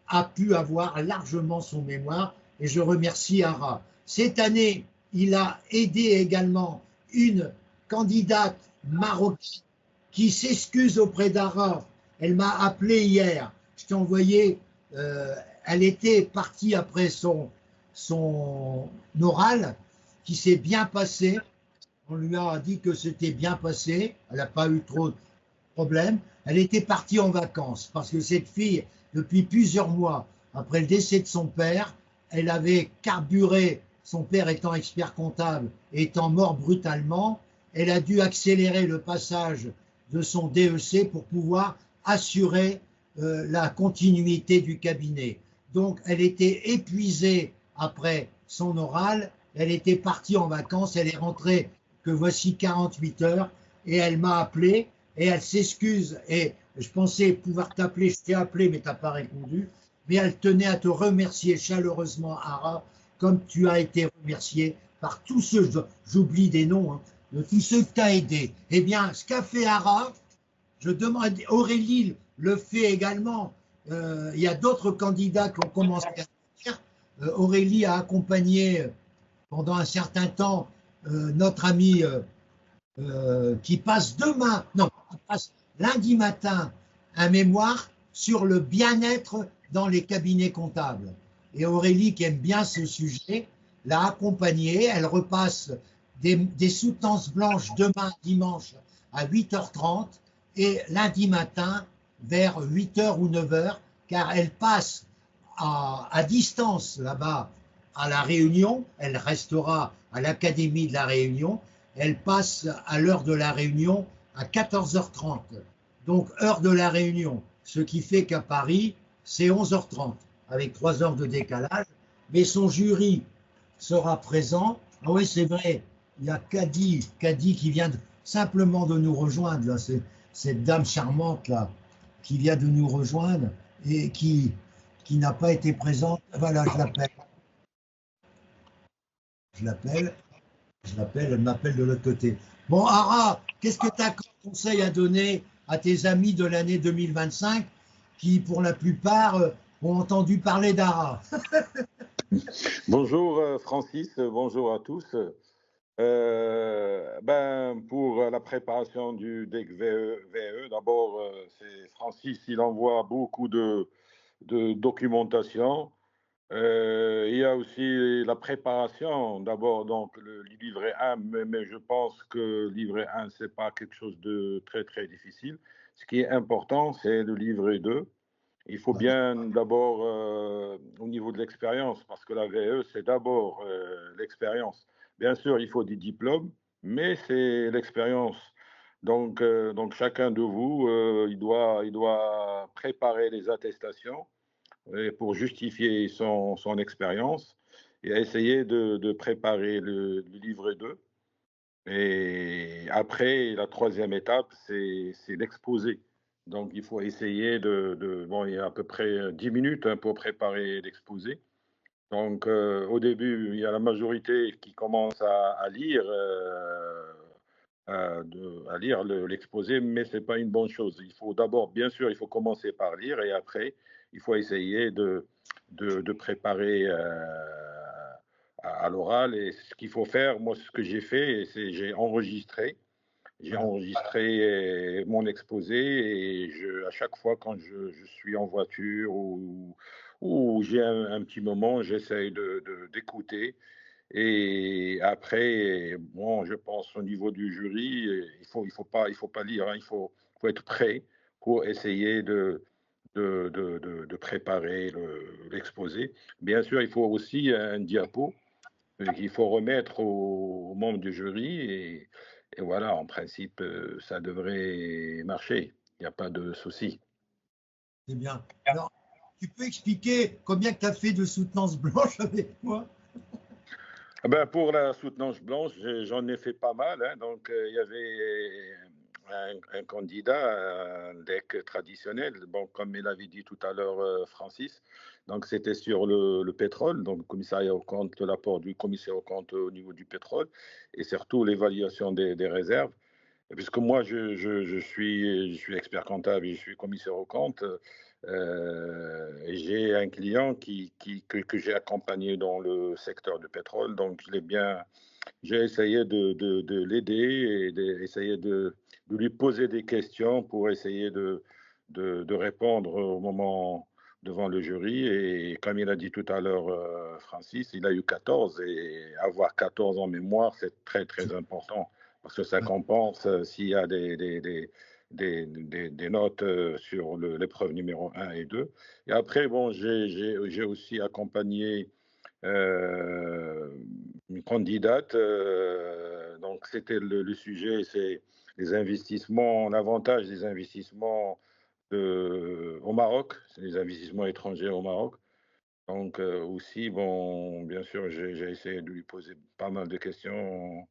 S1: a pu avoir largement son mémoire et je remercie Ara. Cette année, il a aidé également une candidate marocaine qui s'excuse auprès d'Ara. Elle m'a appelé hier. Je t'ai envoyé, elle était partie après son oral qui s'est bien passé. On lui a dit que c'était bien passé. Elle n'a pas eu trop de problème. Elle était partie en vacances parce que cette fille, depuis plusieurs mois, après le décès de son père, elle avait carburé, son père étant expert comptable, étant mort brutalement, elle a dû accélérer le passage de son DEC pour pouvoir assurer la continuité du cabinet. Donc elle était épuisée après son oral, elle était partie en vacances, elle est rentrée que voici 48 heures et elle m'a appelé et elle s'excuse et je pensais pouvoir t'appeler, je t'ai appelé mais tu n'as pas répondu, mais elle tenait à te remercier chaleureusement Ara, comme tu as été remercié par tous ceux, j'oublie des noms, hein, de tous ceux que tu as aidés. Eh bien, ce qu'a fait Ara, je demande, Aurélie le fait également, il y a d'autres candidats qui ont commencé à faire. Aurélie a accompagné pendant un certain temps notre ami qui passe demain, non, qui passe lundi matin un mémoire sur le bien-être dans les cabinets comptables. Et Aurélie, qui aime bien ce sujet, l'a accompagnée. Elle repasse des soutenances blanches demain, dimanche, à 8h30 et lundi matin vers 8h ou 9h, car elle passe à distance là-bas à La Réunion. Elle restera à l'Académie de La Réunion. Elle passe à l'heure de La Réunion à 14h30. Donc, heure de La Réunion. Ce qui fait qu'à Paris, c'est 11h30, avec 3 heures de décalage. Mais son jury sera présent. Ah oui, c'est vrai, il y a Kadi qui vient simplement de nous rejoindre. Là, c'est cette dame charmante là, qui vient de nous rejoindre et qui n'a pas été présente. Voilà, je l'appelle. Elle m'appelle de l'autre côté. Bon, Ara, qu'est-ce que tu as comme conseil à donner à tes amis de l'année 2025 qui, pour la plupart, ont entendu parler d'Ara?
S4: Bonjour Francis, bonjour à tous. Pour la préparation du DEC VE, d'abord, c'est Francis, il envoie beaucoup de documentation. Il y a aussi la préparation, d'abord, donc le livret 1, mais je pense que livret 1, ce n'est pas quelque chose de très, très difficile. Ce qui est important, c'est le livret 2. Il faut bien d'abord, au niveau de l'expérience, parce que la VE, c'est d'abord l'expérience. Bien sûr, il faut des diplômes, mais c'est l'expérience. Donc chacun de vous, il doit préparer les attestations pour justifier son expérience et a essayé de préparer le livret 2. Et après, la troisième étape, c'est l'exposé. Donc, il faut essayer bon, il y a à peu près 10 minutes pour préparer l'exposé. Donc, au début, il y a la majorité qui commence à lire, à lire l'exposé, mais ce n'est pas une bonne chose. Il faut d'abord, bien sûr, il faut commencer par lire et après, il faut essayer de préparer à l'oral. Et ce qu'il faut faire, moi, ce que j'ai fait, c'est j'ai enregistré. J'ai enregistré mon exposé et à chaque fois quand je suis en voiture ou j'ai un petit moment, j'essaye d'écouter. Et après, bon, je pense au niveau du jury, il faut pas lire, hein, faut être prêt pour essayer de préparer l'exposé. Bien sûr, il faut aussi un diapo qu'il faut remettre aux membres du jury et voilà, en principe, ça devrait marcher. Il n'y a pas de souci.
S1: C'est bien. Alors, tu peux expliquer combien tu as fait de soutenance blanche avec moi?
S4: Ben, pour la soutenance blanche, j'en ai fait pas mal. Hein. Donc, il y avait un candidat, un deck traditionnel, bon, comme il avait dit tout à l'heure Francis. Donc, c'était sur le pétrole, donc le commissariat aux comptes, l'apport du commissaire aux comptes au niveau du pétrole et surtout l'évaluation des réserves. Et puisque moi, je suis expert comptable, je suis commissaire aux comptes. J'ai un client que j'ai accompagné dans le secteur du pétrole, donc j'ai essayé de l'aider et d'essayer de lui poser des questions pour essayer de répondre au moment devant le jury. Et comme il a dit tout à l'heure, Francis, il a eu 14 et avoir 14 en mémoire, c'est très, très important parce que ça compense s'il y a des notes sur l'épreuve numéro 1 et 2. Et après, bon, j'ai aussi accompagné une candidate. Donc, c'était le sujet, c'est les investissements, l'avantage des investissements au Maroc, c'est les investissements étrangers au Maroc. Donc, aussi, bon, bien sûr, j'ai essayé de lui poser pas mal de questions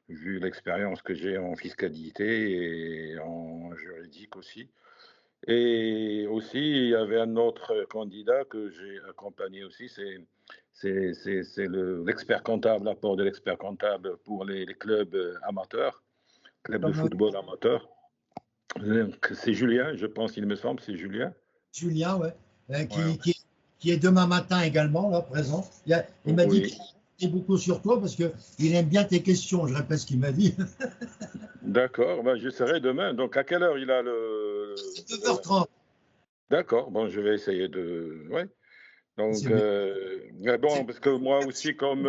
S4: vu l'expérience que j'ai en fiscalité et en juridique aussi. Et aussi, il y avait un autre candidat que j'ai accompagné aussi, c'est l'expert comptable, l'apport de l'expert comptable pour les clubs amateurs, clubs de football amateurs. C'est Julien, je pense, il me semble, c'est Julien.
S1: Julien, ouais,
S4: Ouais.
S1: qui est demain matin également, là, présent. Il m'a dit
S4: Oui.
S1: qu'il beaucoup sur toi parce qu'il aime bien tes questions. Je répète ce qu'il m'a dit.
S4: D'accord, ben, je serai demain. Donc, à quelle heure il a
S1: 9h30.
S4: D'accord, bon, je vais essayer de... Ouais. Donc,
S1: Bien.
S4: bon, parce que moi aussi, comme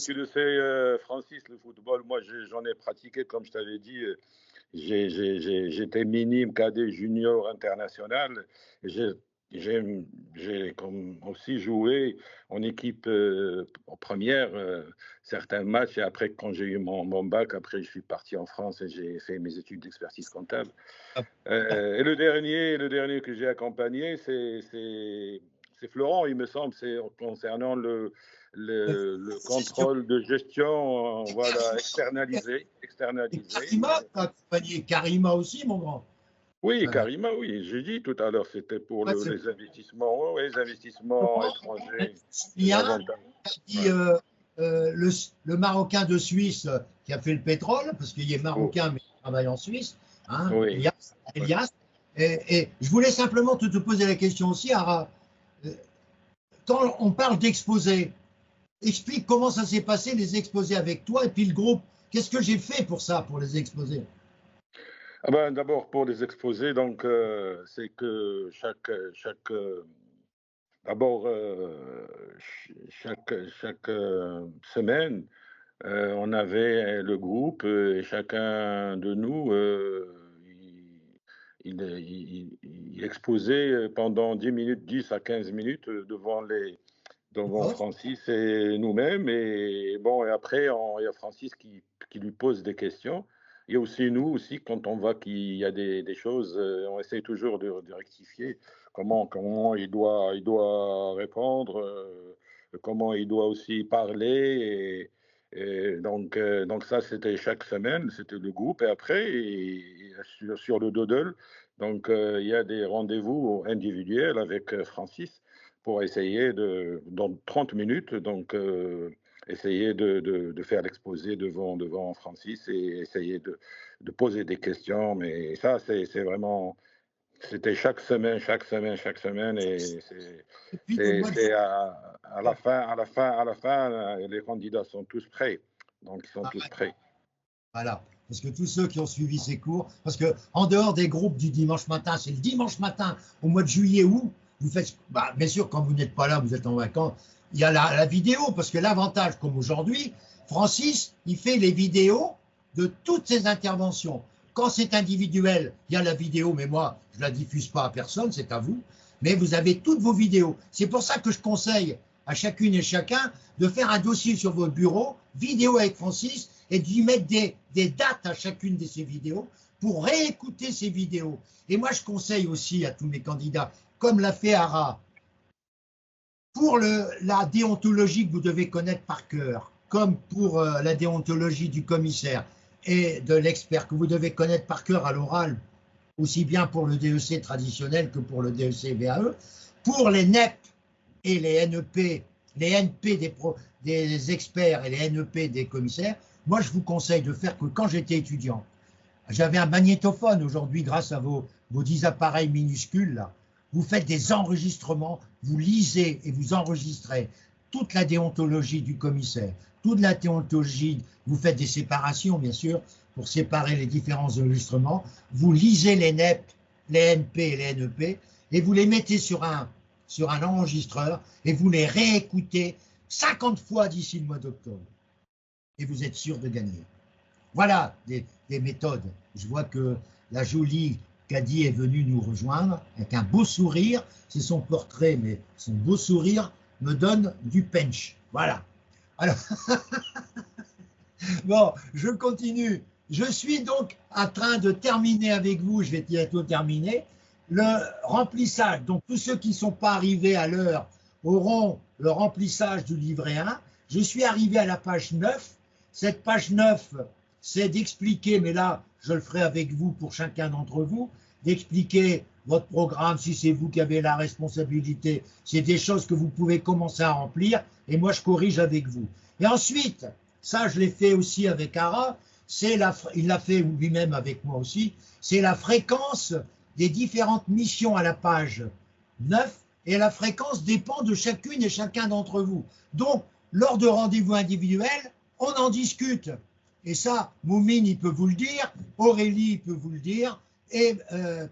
S4: tu le sais, Francis, le football, moi, j'en ai pratiqué, comme je t'avais dit, j'étais minime, cadet, junior, international. J'ai aussi joué en équipe en première certains matchs. Et après, quand j'ai eu mon bac, après, je suis parti en France et j'ai fait mes études d'expertise comptable. Et le dernier que j'ai accompagné, c'est Florent, il me semble, c'est concernant le contrôle de gestion, voilà, externalisé.
S1: Et Karima, t'as accompagné Karima aussi, mon grand.
S4: Oui, Karima, oui, j'ai dit tout à l'heure, c'était pour
S1: Ouais,
S4: les investissements, les investissements étrangers.
S1: Julien, t'as dit le Marocain de Suisse qui a fait le pétrole, parce qu'il est
S4: Oh,
S1: Marocain mais il travaille en Suisse, hein,
S4: oui.
S1: Elias. Et je voulais simplement te poser la question aussi, Ara. Quand on parle d'exposés, explique comment ça s'est passé les exposés avec toi et puis le groupe. Qu'est-ce que j'ai fait pour ça, pour les exposés?
S4: Ah ben, d'abord, pour les exposés, donc, c'est que d'abord, chaque semaine, on avait le groupe et chacun de nous, il exposait pendant 10 minutes, 10 à 15 minutes devant Francis et nous-mêmes. Et bon, et après, il y a Francis qui lui pose des questions. il y a aussi nous aussi, quand on voit qu'il y a des choses, on essaie toujours de rectifier comment il doit répondre, comment il doit aussi parler. Donc ça, c'était chaque semaine, c'était le groupe. Et après, sur le doodle, donc il y a des rendez-vous individuels avec Francis pour essayer dans 30 minutes, donc essayer de faire l'exposé devant Francis et essayer de poser des questions. Mais ça, c'est vraiment, c'était chaque semaine, et
S1: Et puis le mois de
S4: à la fin, les candidats sont tous prêts. Donc, ils sont tous prêts.
S1: Voilà, parce que tous ceux qui ont suivi ces cours, parce que en dehors des groupes du dimanche matin, c'est le dimanche matin au mois de juillet où vous faites, bien sûr, quand vous n'êtes pas là, vous êtes en vacances, il y a la vidéo, parce que l'avantage, comme aujourd'hui, Francis, il fait les vidéos de toutes ses interventions. Quand c'est individuel, il y a la vidéo, mais moi, je ne la diffuse pas à personne, c'est à vous, mais vous avez toutes vos vidéos. C'est pour ça que je conseille à chacune et chacun de faire un dossier sur votre bureau, vidéo avec Francis, et d'y mettre des dates à chacune de ces vidéos pour réécouter ces vidéos. Et moi, je conseille aussi à tous mes candidats, comme l'a fait Ara, pour la déontologie que vous devez connaître par cœur, comme pour la déontologie du commissaire et de l'expert que vous devez connaître par cœur à l'oral, aussi bien pour le DEC traditionnel que pour le DEC VAE, pour les NEP et les NEP, les NP des experts et les NEP des commissaires, moi je vous conseille de faire que quand j'étais étudiant, j'avais un magnétophone aujourd'hui grâce à vos 10 appareils minuscules là, vous faites des enregistrements, vous lisez et vous enregistrez toute la déontologie du commissaire, toute la déontologie, vous faites des séparations bien sûr, pour séparer les différents enregistrements, vous lisez les NEP, les NP et les NEP, et vous les mettez sur un enregistreur, et vous les réécoutez 50 fois d'ici le mois d'octobre. Et vous êtes sûr de gagner. Voilà des méthodes. Je vois que la jolie Kadi est venue nous rejoindre avec un beau sourire. C'est son portrait, mais son beau sourire me donne du punch. Voilà. Alors, bon, je continue. Je suis donc en train de terminer avec vous, je vais bientôt terminer, le remplissage. Donc, tous ceux qui ne sont pas arrivés à l'heure auront le remplissage du livret 1. Je suis arrivé à la page 9. Cette page 9, c'est d'expliquer, mais là, je le ferai avec vous pour chacun d'entre vous, d'expliquer votre programme, si c'est vous qui avez la responsabilité. C'est des choses que vous pouvez commencer à remplir et moi, je corrige avec vous. Et ensuite, ça, je l'ai fait aussi avec Ara, il l'a fait lui-même avec moi aussi, c'est la fréquence des différentes missions à la page 9 et la fréquence dépend de chacune et chacun d'entre vous. Donc, lors de rendez-vous individuels, on en discute. Et ça, Moumine, il peut vous le dire, Aurélie, il peut vous le dire, et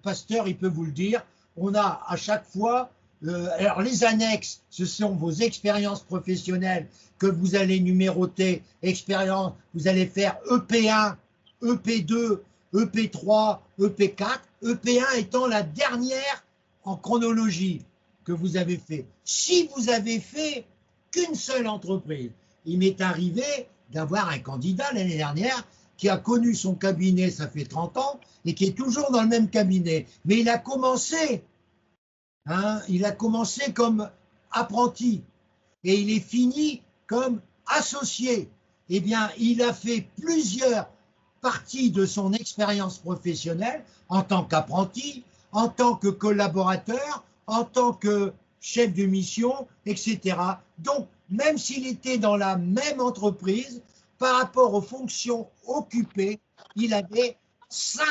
S1: Pasteur, il peut vous le dire. On a à chaque fois, alors les annexes, ce sont vos expériences professionnelles que vous allez numéroter, expérience, vous allez faire EP1, EP2, EP3, EP4, EP1 étant la dernière en chronologie que vous avez fait. Si vous avez fait qu'une seule entreprise, il m'est arrivé d'avoir un candidat l'année dernière qui a connu son cabinet, ça fait 30 ans, et qui est toujours dans le même cabinet. Mais il a commencé comme apprenti et il est fini comme associé. Eh bien, il a fait plusieurs parties de son expérience professionnelle en tant qu'apprenti, en tant que collaborateur, en tant que chef de mission, etc. Donc, même s'il était dans la même entreprise, par rapport aux fonctions occupées, il avait 5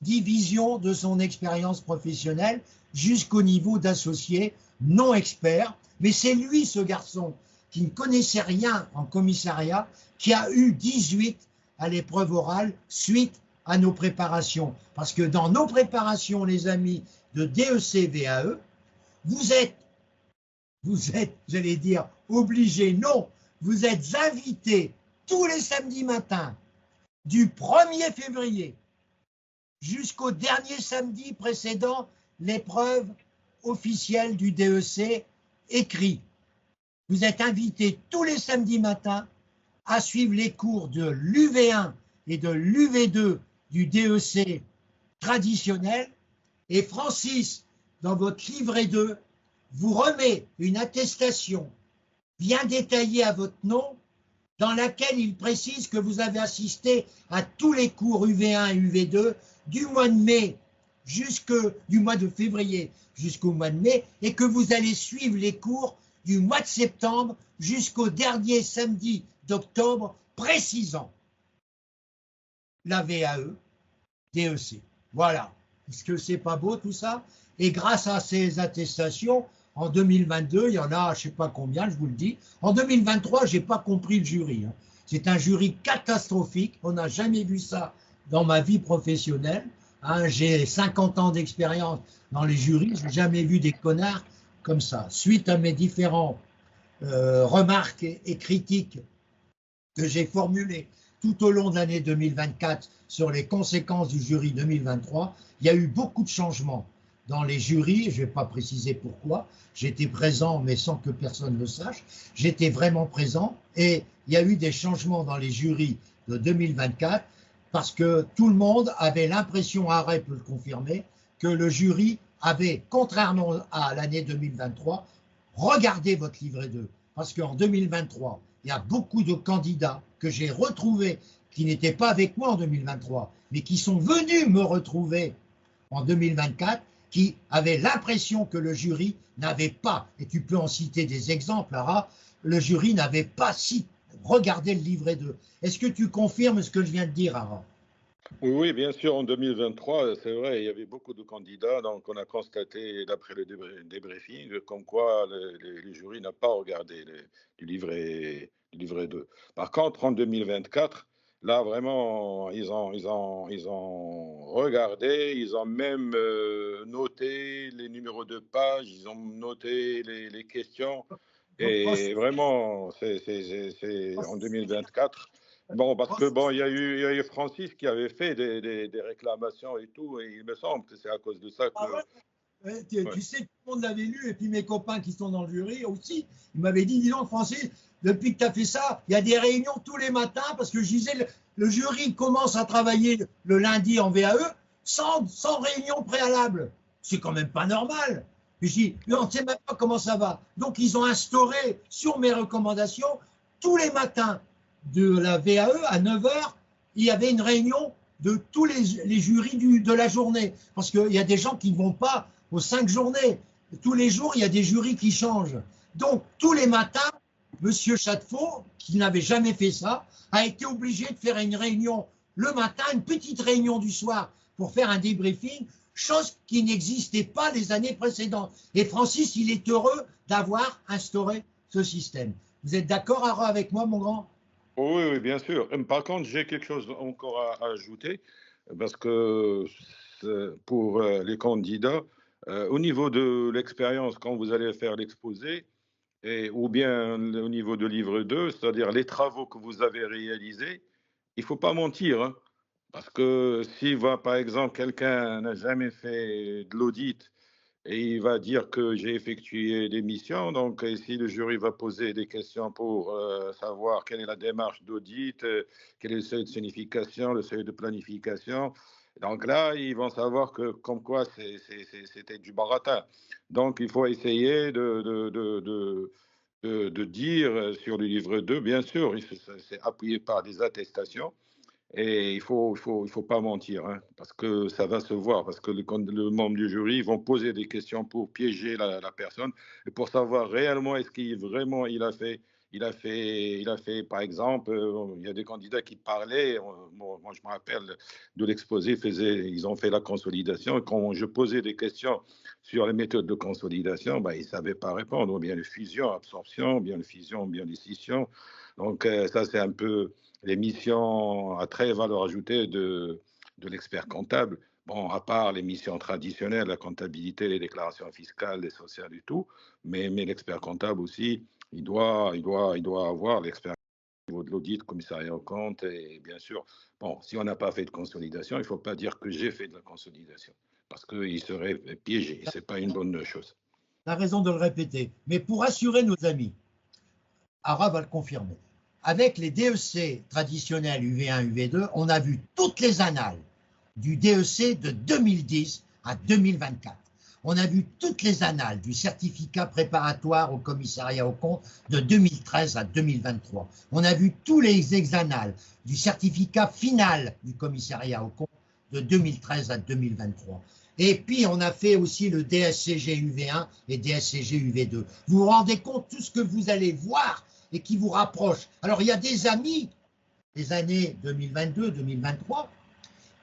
S1: divisions de son expérience professionnelle jusqu'au niveau d'associé non expert. Mais c'est lui, ce garçon, qui ne connaissait rien en commissariat, qui a eu 18 à l'épreuve orale suite à nos préparations. Parce que dans nos préparations, les amis de DEC VAE, vous êtes, j'allais dire, obligés, non, vous êtes invités tous les samedis matins du 1er février jusqu'au dernier samedi précédant l'épreuve officielle du DEC écrit. Vous êtes invités tous les samedis matins à suivre les cours de l'UV1 et de l'UV2 du DEC traditionnel. Et Francis, dans votre livret 2, vous remet une attestation bien détaillée à votre nom, dans laquelle il précise que vous avez assisté à tous les cours UV1 et UV2 du mois de mai du mois de février jusqu'au mois de mai, et que vous allez suivre les cours du mois de septembre jusqu'au dernier samedi d'octobre, précisant la VAE, DEC. Voilà. Est-ce que c'est pas beau tout ça? Et grâce à ces attestations, en 2022, il y en a, je ne sais pas combien, je vous le dis. En 2023, je n'ai pas compris le jury. Hein. C'est un jury catastrophique. On n'a jamais vu ça dans ma vie professionnelle. Hein. J'ai 50 ans d'expérience dans les jurys. Je n'ai jamais vu des connards comme ça. Suite à mes différentes remarques et critiques que j'ai formulées tout au long de l'année 2024 sur les conséquences du jury 2023, il y a eu beaucoup de changements dans les jurys. Je ne vais pas préciser pourquoi. J'étais présent, mais sans que personne le sache. J'étais vraiment présent et il y a eu des changements dans les jurys de 2024 parce que tout le monde avait l'impression, Arrêt peut le confirmer, que le jury avait, contrairement à l'année 2023, regardé votre livret 2. Parce qu'en 2023, il y a beaucoup de candidats que j'ai retrouvés qui n'étaient pas avec moi en 2023, mais qui sont venus me retrouver en 2024, qui avaient l'impression que le jury n'avait pas, et tu peux en citer des exemples, Lara, le jury n'avait pas regardé le livret 2. Est-ce que tu confirmes ce que je viens de dire, Lara?
S4: Oui, bien sûr, en 2023, c'est vrai, il y avait beaucoup de candidats, donc on a constaté, d'après le débriefing, comme quoi les jurys n'ont pas regardé le livret 2. Par contre, en 2024, là, vraiment, ils ont regardé, ils ont même noté les numéros de page, ils ont noté les questions, et vraiment, c'est en 2024. Bon, parce que bon, il y a eu Francis qui avait fait des réclamations et tout, et il me semble que c'est à cause de ça que.
S1: Ah ouais. Tu sais, tout le monde l'avait lu, et puis mes copains qui sont dans le jury aussi, ils m'avaient dit, dis donc Francis, depuis que tu as fait ça, il y a des réunions tous les matins, parce que je disais, le jury commence à travailler le lundi en VAE sans réunion préalable. C'est quand même pas normal. Et je dis, mais on ne sait même pas comment ça va. Donc ils ont instauré, sur mes recommandations, tous les matins de la VAE à 9h, il y avait une réunion de tous les jurys de la journée. Parce qu'il y a des gens qui ne vont pas aux 5 journées. Tous les jours, il y a des jurys qui changent. Donc, tous les matins, M. Chadefaux, qui n'avait jamais fait ça, a été obligé de faire une réunion le matin, une petite réunion du soir pour faire un débriefing, chose qui n'existait pas les années précédentes. Et Francis, il est heureux d'avoir instauré ce système. Vous êtes d'accord avec moi, mon grand ?
S4: Oui, oui, bien sûr. Par contre, j'ai quelque chose encore à ajouter, parce que pour les candidats, au niveau de l'expérience, quand vous allez faire l'exposé, ou bien au niveau de livre 2, c'est-à-dire les travaux que vous avez réalisés, il ne faut pas mentir. Hein, parce que si, par exemple, quelqu'un n'a jamais fait de l'audit, et il va dire que j'ai effectué des missions. Donc, si le jury va poser des questions pour savoir quelle est la démarche d'audit, quel est le seuil de signification, le seuil de planification, donc là, ils vont savoir que comme quoi c'était du baratin. Donc, il faut essayer de dire sur le livre 2, bien sûr, c'est appuyé par des attestations. Et il ne faut pas mentir, hein, parce que ça va se voir, parce que le membre du jury ils vont poser des questions pour piéger la personne, et pour savoir réellement est-ce qu'il vraiment il a fait, par exemple, il y a des candidats qui parlaient, moi je me rappelle de l'exposé, ils ont fait la consolidation, et quand je posais des questions sur les méthodes de consolidation, ils ne savaient pas répondre, ou bien les fusions, absorption, ou bien les fusions, ou bien les scissions. Donc ça c'est un peu les missions à très valeur ajoutée de l'expert comptable. Bon, à part les missions traditionnelles, la comptabilité, les déclarations fiscales, les sociales et tout, mais l'expert comptable aussi, il doit avoir l'expérience au niveau de l'audit, commissariat aux comptes, et bien sûr, bon, si on n'a pas fait de consolidation, il ne faut pas dire que j'ai fait de la consolidation, parce qu'il serait piégé, ce n'est pas une bonne chose.
S1: Tu as raison de le répéter, mais pour assurer nos amis, Ara va le confirmer. avec les DEC traditionnels UV1, UV2, on a vu toutes les annales du DEC de 2010 à 2024. On a vu toutes les annales du certificat préparatoire au commissariat aux comptes de 2013 à 2023. On a vu tous les annales du certificat final du commissariat aux comptes de 2013 à 2023. Et puis, on a fait aussi le DSCG UV1 et DSCG UV2. Vous vous rendez compte tout ce que vous allez voir et qui vous rapproche. Alors, il y a des amis des années 2022, 2023,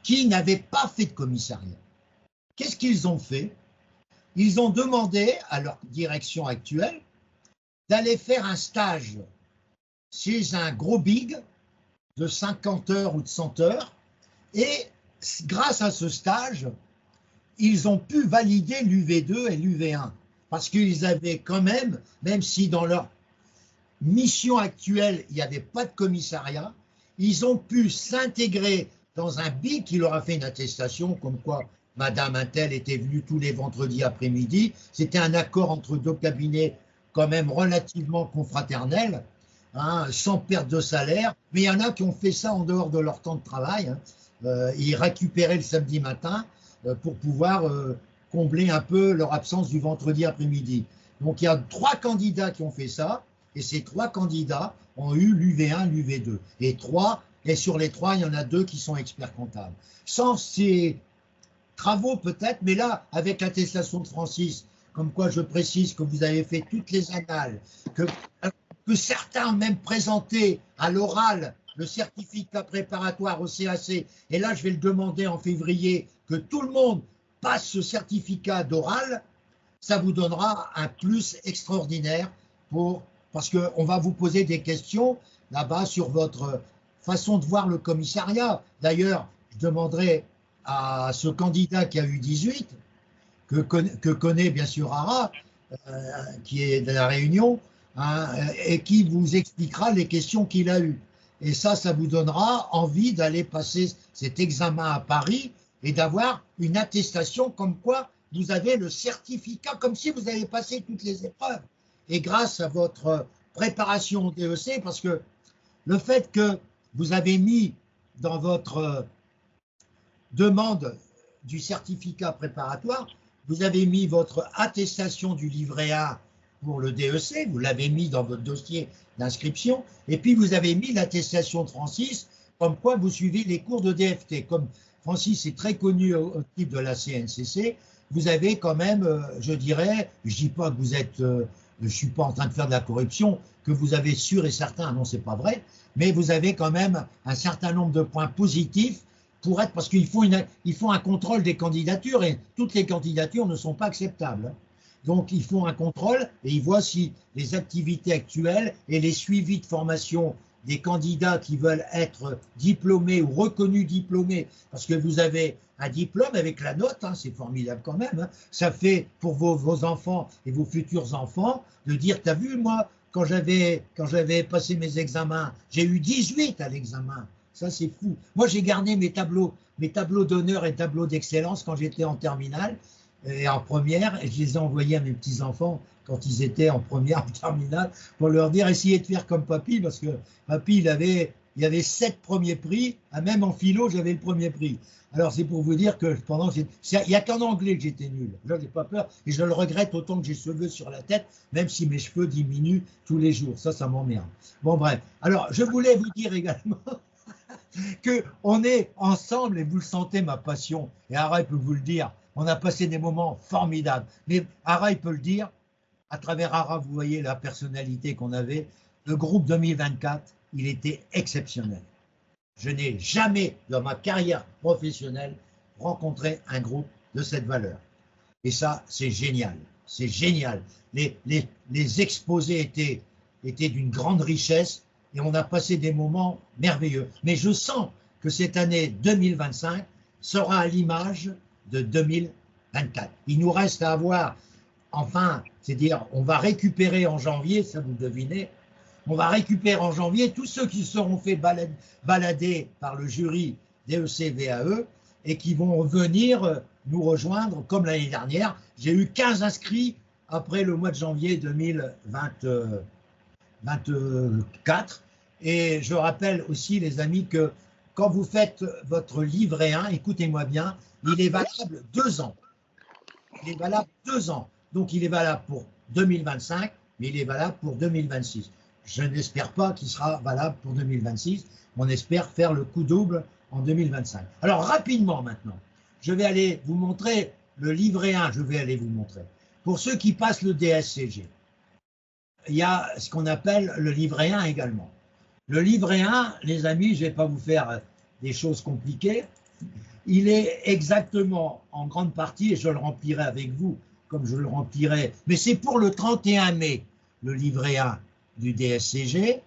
S1: qui n'avaient pas fait de commissariat. Qu'est-ce qu'ils ont fait? Ils ont demandé à leur direction actuelle d'aller faire un stage chez un gros big de 50 heures ou de 100 heures. Et grâce à ce stage, ils ont pu valider l'UV2 et l'UV1. Parce qu'ils avaient quand même si dans leur mission actuelle, il n'y avait pas de commissariat, ils ont pu s'intégrer dans un BIC qui leur a fait une attestation comme quoi Madame Intel était venue tous les vendredis après-midi. C'était un accord entre deux cabinets quand même relativement confraternels, hein, sans perte de salaire. Mais il y en a qui ont fait ça en dehors de leur temps de travail. Hein. Ils récupéraient le samedi matin pour pouvoir combler un peu leur absence du vendredi après-midi. Donc il y a 3 candidats qui ont fait ça. Et ces 3 candidats ont eu l'UV1, l'UV2. Et sur les 3, il y en a 2 qui sont experts comptables. Sans ces travaux peut-être, mais là, avec l'attestation de Francis, comme quoi je précise que vous avez fait toutes les annales, que certains ont même présenté à l'oral le certificat préparatoire au CAC, et là je vais le demander en février, que tout le monde passe ce certificat d'oral, ça vous donnera un plus extraordinaire parce qu'on va vous poser des questions là-bas sur votre façon de voir le commissariat. D'ailleurs, je demanderai à ce candidat qui a eu 18, que connaît bien sûr Ara, qui est de la Réunion, hein, et qui vous expliquera les questions qu'il a eues. Et ça vous donnera envie d'aller passer cet examen à Paris et d'avoir une attestation comme quoi vous avez le certificat, comme si vous avez passé toutes les épreuves. Et grâce à votre préparation au DEC, parce que le fait que vous avez mis dans votre demande du certificat préparatoire, vous avez mis votre attestation du livret A pour le DEC, vous l'avez mis dans votre dossier d'inscription, et puis vous avez mis l'attestation de Francis, comme quoi vous suivez les cours de DFT. Comme Francis est très connu au titre de la CNCC, vous avez quand même, je dirais, je ne dis pas que vous êtes, je ne suis pas en train de faire de la corruption, que vous avez sûr et certain, non c'est pas vrai, mais vous avez quand même un certain nombre de points positifs pour être, parce qu'il faut un contrôle des candidatures et toutes les candidatures ne sont pas acceptables. Donc ils font un contrôle et ils voient si les activités actuelles et les suivis de formation des candidats qui veulent être diplômés ou reconnus diplômés, parce que vous avez un diplôme avec la note, hein, c'est formidable quand même, hein, ça fait pour vos enfants et vos futurs enfants de dire, t'as vu moi, quand j'avais passé mes examens, j'ai eu 18 à l'examen. Ça, c'est fou. Moi, j'ai gardé mes tableaux d'honneur et tableaux d'excellence quand j'étais en terminale et en première, et je les ai envoyés à mes petits-enfants quand ils étaient en première, en terminale, pour leur dire, essayez de faire comme papy, parce que papy, il avait 7 premiers prix, même en philo, j'avais le premier prix. Alors, c'est pour vous dire que il n'y a qu'en anglais que j'étais nul. Là, j'ai pas peur, et je le regrette autant que j'ai cheveux sur la tête, même si mes cheveux diminuent tous les jours. Ça m'emmerde. Bon, bref. Alors, je voulais vous dire également qu'on est ensemble, et vous le sentez, ma passion, et Ara peut vous le dire, on a passé des moments formidables. Mais Ara peut le dire, à travers Ara, vous voyez la personnalité qu'on avait. Le groupe 2024, il était exceptionnel. Je n'ai jamais, dans ma carrière professionnelle, rencontré un groupe de cette valeur. Et ça, c'est génial. C'est génial. Les exposés étaient d'une grande richesse et on a passé des moments merveilleux. Mais je sens que cette année 2025 sera à l'image de 2024. Il nous reste à avoir, enfin, c'est-à-dire, on va récupérer en janvier, ça vous devinez, on va récupérer en janvier tous ceux qui seront fait balader par le jury DEC-VAE et qui vont venir nous rejoindre comme l'année dernière. J'ai eu 15 inscrits après le mois de janvier 2024 Et je rappelle aussi, les amis, que quand vous faites votre livret 1, écoutez-moi bien, il est valable 2 ans. Il est valable 2 ans. Donc, il est valable pour 2025, mais il est valable pour 2026. Je n'espère pas qu'il sera valable pour 2026. On espère faire le coup double en 2025. Alors, rapidement maintenant, je vais aller vous montrer le livret 1. Je vais aller vous montrer. Pour ceux qui passent le DSCG, il y a ce qu'on appelle le livret 1 également. Le livret 1, les amis, je ne vais pas vous faire des choses compliquées. Il est exactement en grande partie, et je le remplirai avec vous, comme je le remplirai, mais c'est pour le 31 mai, le livret 1 du DSCG.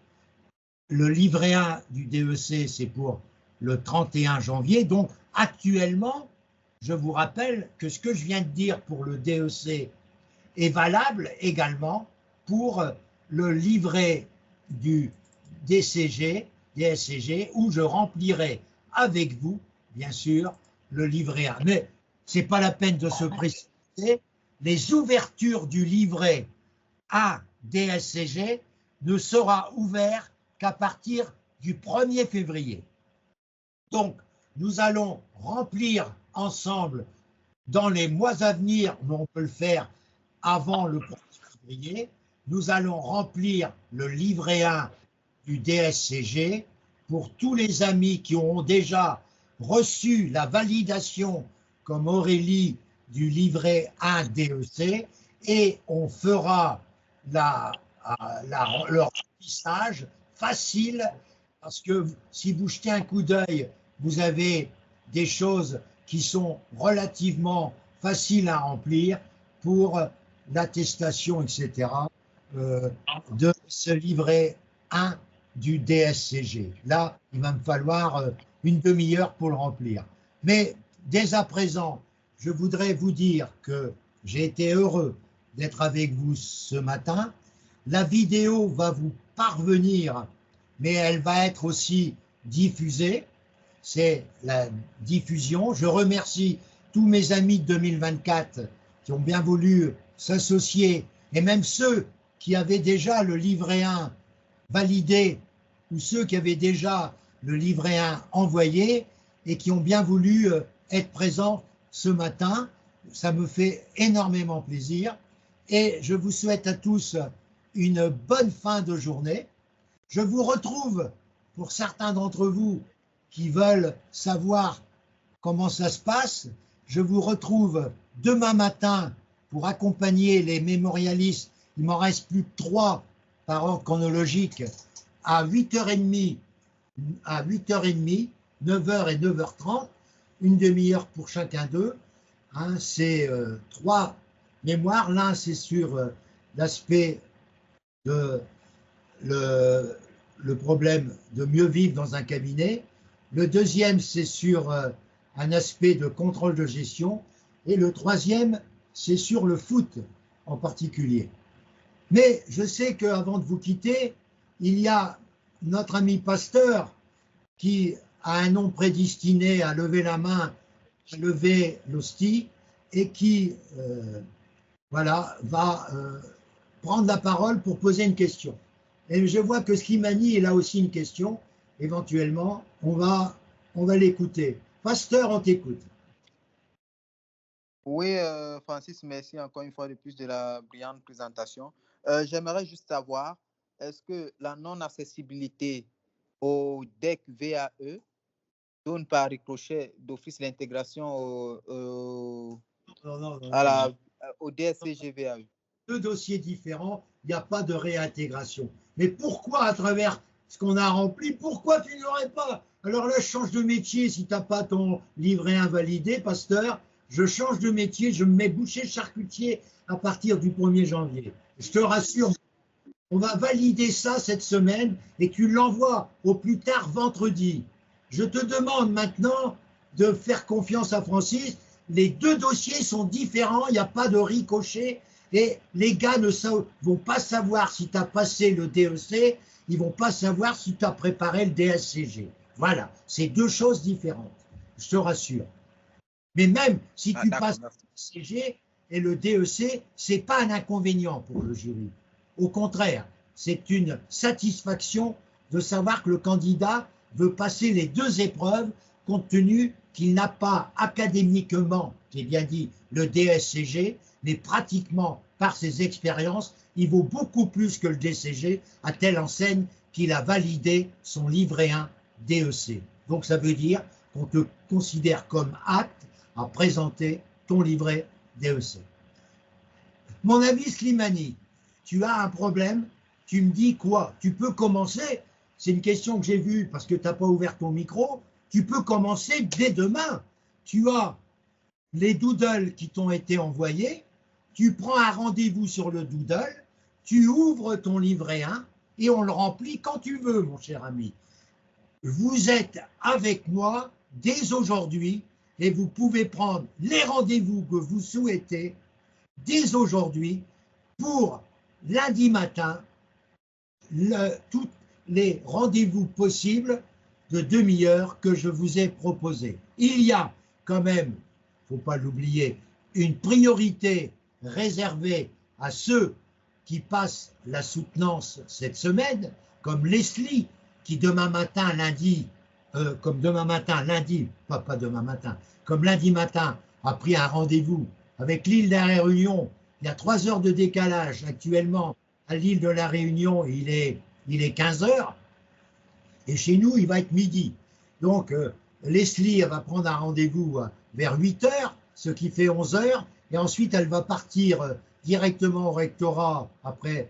S1: Le livret 1 du DEC, c'est pour le 31 janvier. Donc, actuellement, je vous rappelle que ce que je viens de dire pour le DEC est valable également pour le livret du DSCG, où je remplirai avec vous, bien sûr, le livret 1. Mais ce n'est pas la peine de se précipiter. Les ouvertures du livret A DSCG ne sera ouvert qu'à partir du 1er février. Donc, nous allons remplir ensemble dans les mois à venir, mais on peut le faire avant le 1er février, nous allons remplir le livret 1 du DSCG pour tous les amis qui auront déjà reçu la validation, comme Aurélie, du livret 1 DEC, et on fera le remplissage facile, parce que si vous jetez un coup d'œil, vous avez des choses qui sont relativement faciles à remplir pour l'attestation, etc., de ce livret 1 du DSCG. Là, il va me falloir une demi-heure pour le remplir. Mais dès à présent, je voudrais vous dire que j'ai été heureux d'être avec vous ce matin. La vidéo va vous parvenir, mais elle va être aussi diffusée. C'est la diffusion. Je remercie tous mes amis de 2024 qui ont bien voulu s'associer, et même ceux qui avaient déjà le livret 1 validé, ou ceux qui avaient déjà le livret 1 envoyé et qui ont bien voulu être présents ce matin. Ça me fait énormément plaisir et je vous souhaite à tous une bonne fin de journée. Je vous retrouve, pour certains d'entre vous qui veulent savoir comment ça se passe, je vous retrouve demain matin pour accompagner les mémorialistes. Il m'en reste plus que 3 par ordre chronologique, à 8h30, 9h et 9h30, une demi-heure pour chacun d'eux. Hein, c'est 3 mémoires. L'un, c'est sur l'aspect de le problème de mieux vivre dans un cabinet. Le deuxième, c'est sur un aspect de contrôle de gestion. Et le troisième, c'est sur le foot en particulier. Mais je sais qu'avant de vous quitter, il y a notre ami pasteur qui a un nom prédestiné à lever la main, à lever l'hostie, et qui voilà, va prendre la parole pour poser une question. Et je vois que Slimani est là aussi une question. Éventuellement, on va l'écouter. Pasteur, on t'écoute.
S2: Oui, Francis, merci encore une fois de plus de la brillante présentation. J'aimerais juste savoir, est-ce que la non-accessibilité au DEC VAE donne par ricochet d'office l'intégration au DSCG VAE?
S1: 2 dossiers différents, il n'y a pas de réintégration. Mais pourquoi, à travers ce qu'on a rempli, pourquoi tu n'aurais pas? Alors là, je change de métier si tu n'as pas ton livret invalidé, pasteur. Je change de métier, je me mets boucher charcutier à partir du 1er janvier. Je te rassure, on va valider ça cette semaine et tu l'envoies au plus tard vendredi. Je te demande maintenant de faire confiance à Francis. Les 2 dossiers sont différents, il n'y a pas de ricochet et les gars ne vont pas savoir si tu as passé le DEC, ils ne vont pas savoir si tu as préparé le DSCG. Voilà, c'est 2 choses différentes, je te rassure. Mais même si tu passes le DSCG et le DEC, ce n'est pas un inconvénient pour le jury. Au contraire, c'est une satisfaction de savoir que le candidat veut passer les deux épreuves compte tenu qu'il n'a pas académiquement, j'ai bien dit, le DSCG, mais pratiquement par ses expériences, il vaut beaucoup plus que le DCG, à telle enseigne qu'il a validé son livret 1 DEC. Donc ça veut dire qu'on te considère comme apte à présenter ton livret DEC. Mon ami Slimani, tu as un problème, tu me dis quoi? Tu peux commencer, c'est une question que j'ai vue parce que tu n'as pas ouvert ton micro, tu peux commencer dès demain. Tu as les doodles qui t'ont été envoyés, tu prends un rendez-vous sur le doodle, tu ouvres ton livret 1 et on le remplit quand tu veux, mon cher ami. Vous êtes avec moi dès aujourd'hui et vous pouvez prendre les rendez-vous que vous souhaitez dès aujourd'hui pour lundi matin, tous les rendez-vous possibles de demi-heure que je vous ai proposés. Il y a quand même, il ne faut pas l'oublier, une priorité réservée à ceux qui passent la soutenance cette semaine, comme Leslie, qui demain matin, lundi, comme lundi matin, a pris un rendez-vous avec l'île de la Réunion. Il y a 3 heures de décalage actuellement à l'île de la Réunion, il est 15 heures, et chez nous, il va être midi. Donc, Leslie, elle va prendre un rendez-vous vers 8 heures, ce qui fait 11 heures, et ensuite, elle va partir directement au rectorat après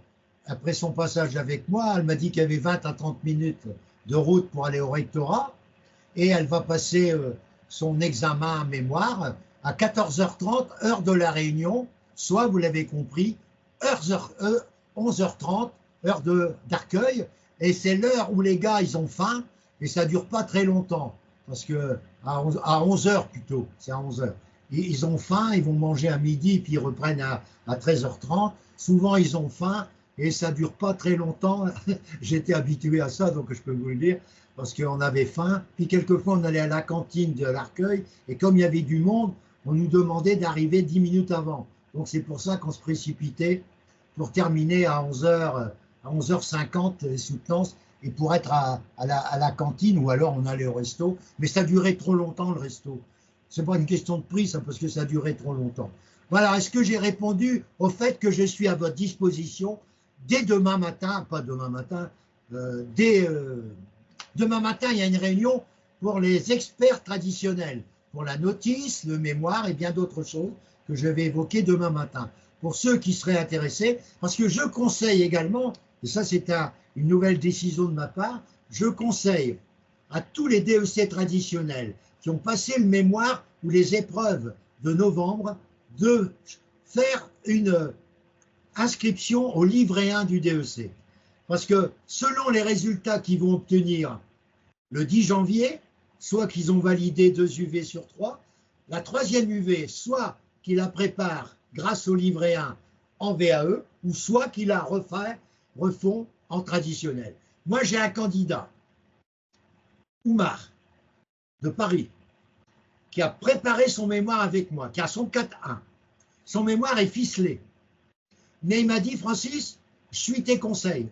S1: son passage avec moi. Elle m'a dit qu'il y avait 20 à 30 minutes de route pour aller au rectorat, et elle va passer son examen mémoire à 14h30, heure de la Réunion, soit, vous l'avez compris, 11h30, heure d'Arcueil, et c'est l'heure où les gars, ils ont faim, et ça ne dure pas très longtemps, parce que à 11h plutôt, c'est à 11h. Ils ont faim, ils vont manger à midi, puis ils reprennent à 13h30. Souvent, ils ont faim, et ça ne dure pas très longtemps. J'étais habitué à ça, donc je peux vous le dire, parce qu'on avait faim. Puis quelquefois, on allait à la cantine de l'Arcueil, et comme il y avait du monde, on nous demandait d'arriver 10 minutes avant. Donc c'est pour ça qu'on se précipitait pour terminer à 11h50 les soutenances et pour être à la cantine, ou alors on allait au resto. Mais ça durait trop longtemps, le resto. Ce n'est pas une question de prix, ça, parce que ça durait trop longtemps. Voilà, est-ce que j'ai répondu au fait que je suis à votre disposition dès demain matin, pas demain matin, demain matin, il y a une réunion pour les experts traditionnels, pour la notice, le mémoire et bien d'autres choses que je vais évoquer demain matin. Pour ceux qui seraient intéressés, parce que je conseille également, et ça c'est une nouvelle décision de ma part, je conseille à tous les DEC traditionnels qui ont passé le mémoire ou les épreuves de novembre de faire une inscription au livret 1 du DEC. Parce que selon les résultats qu'ils vont obtenir le 10 janvier, soit qu'ils ont validé 2 UV sur 3, la 3e UV, soit qu'ils la préparent grâce au livret 1 en VAE, ou soit qu'ils la refont en traditionnel. Moi, j'ai un candidat, Oumar, de Paris, qui a préparé son mémoire avec moi, qui a son 4-1. Son mémoire est ficelé. Mais il m'a dit, Francis, je suis tes conseils.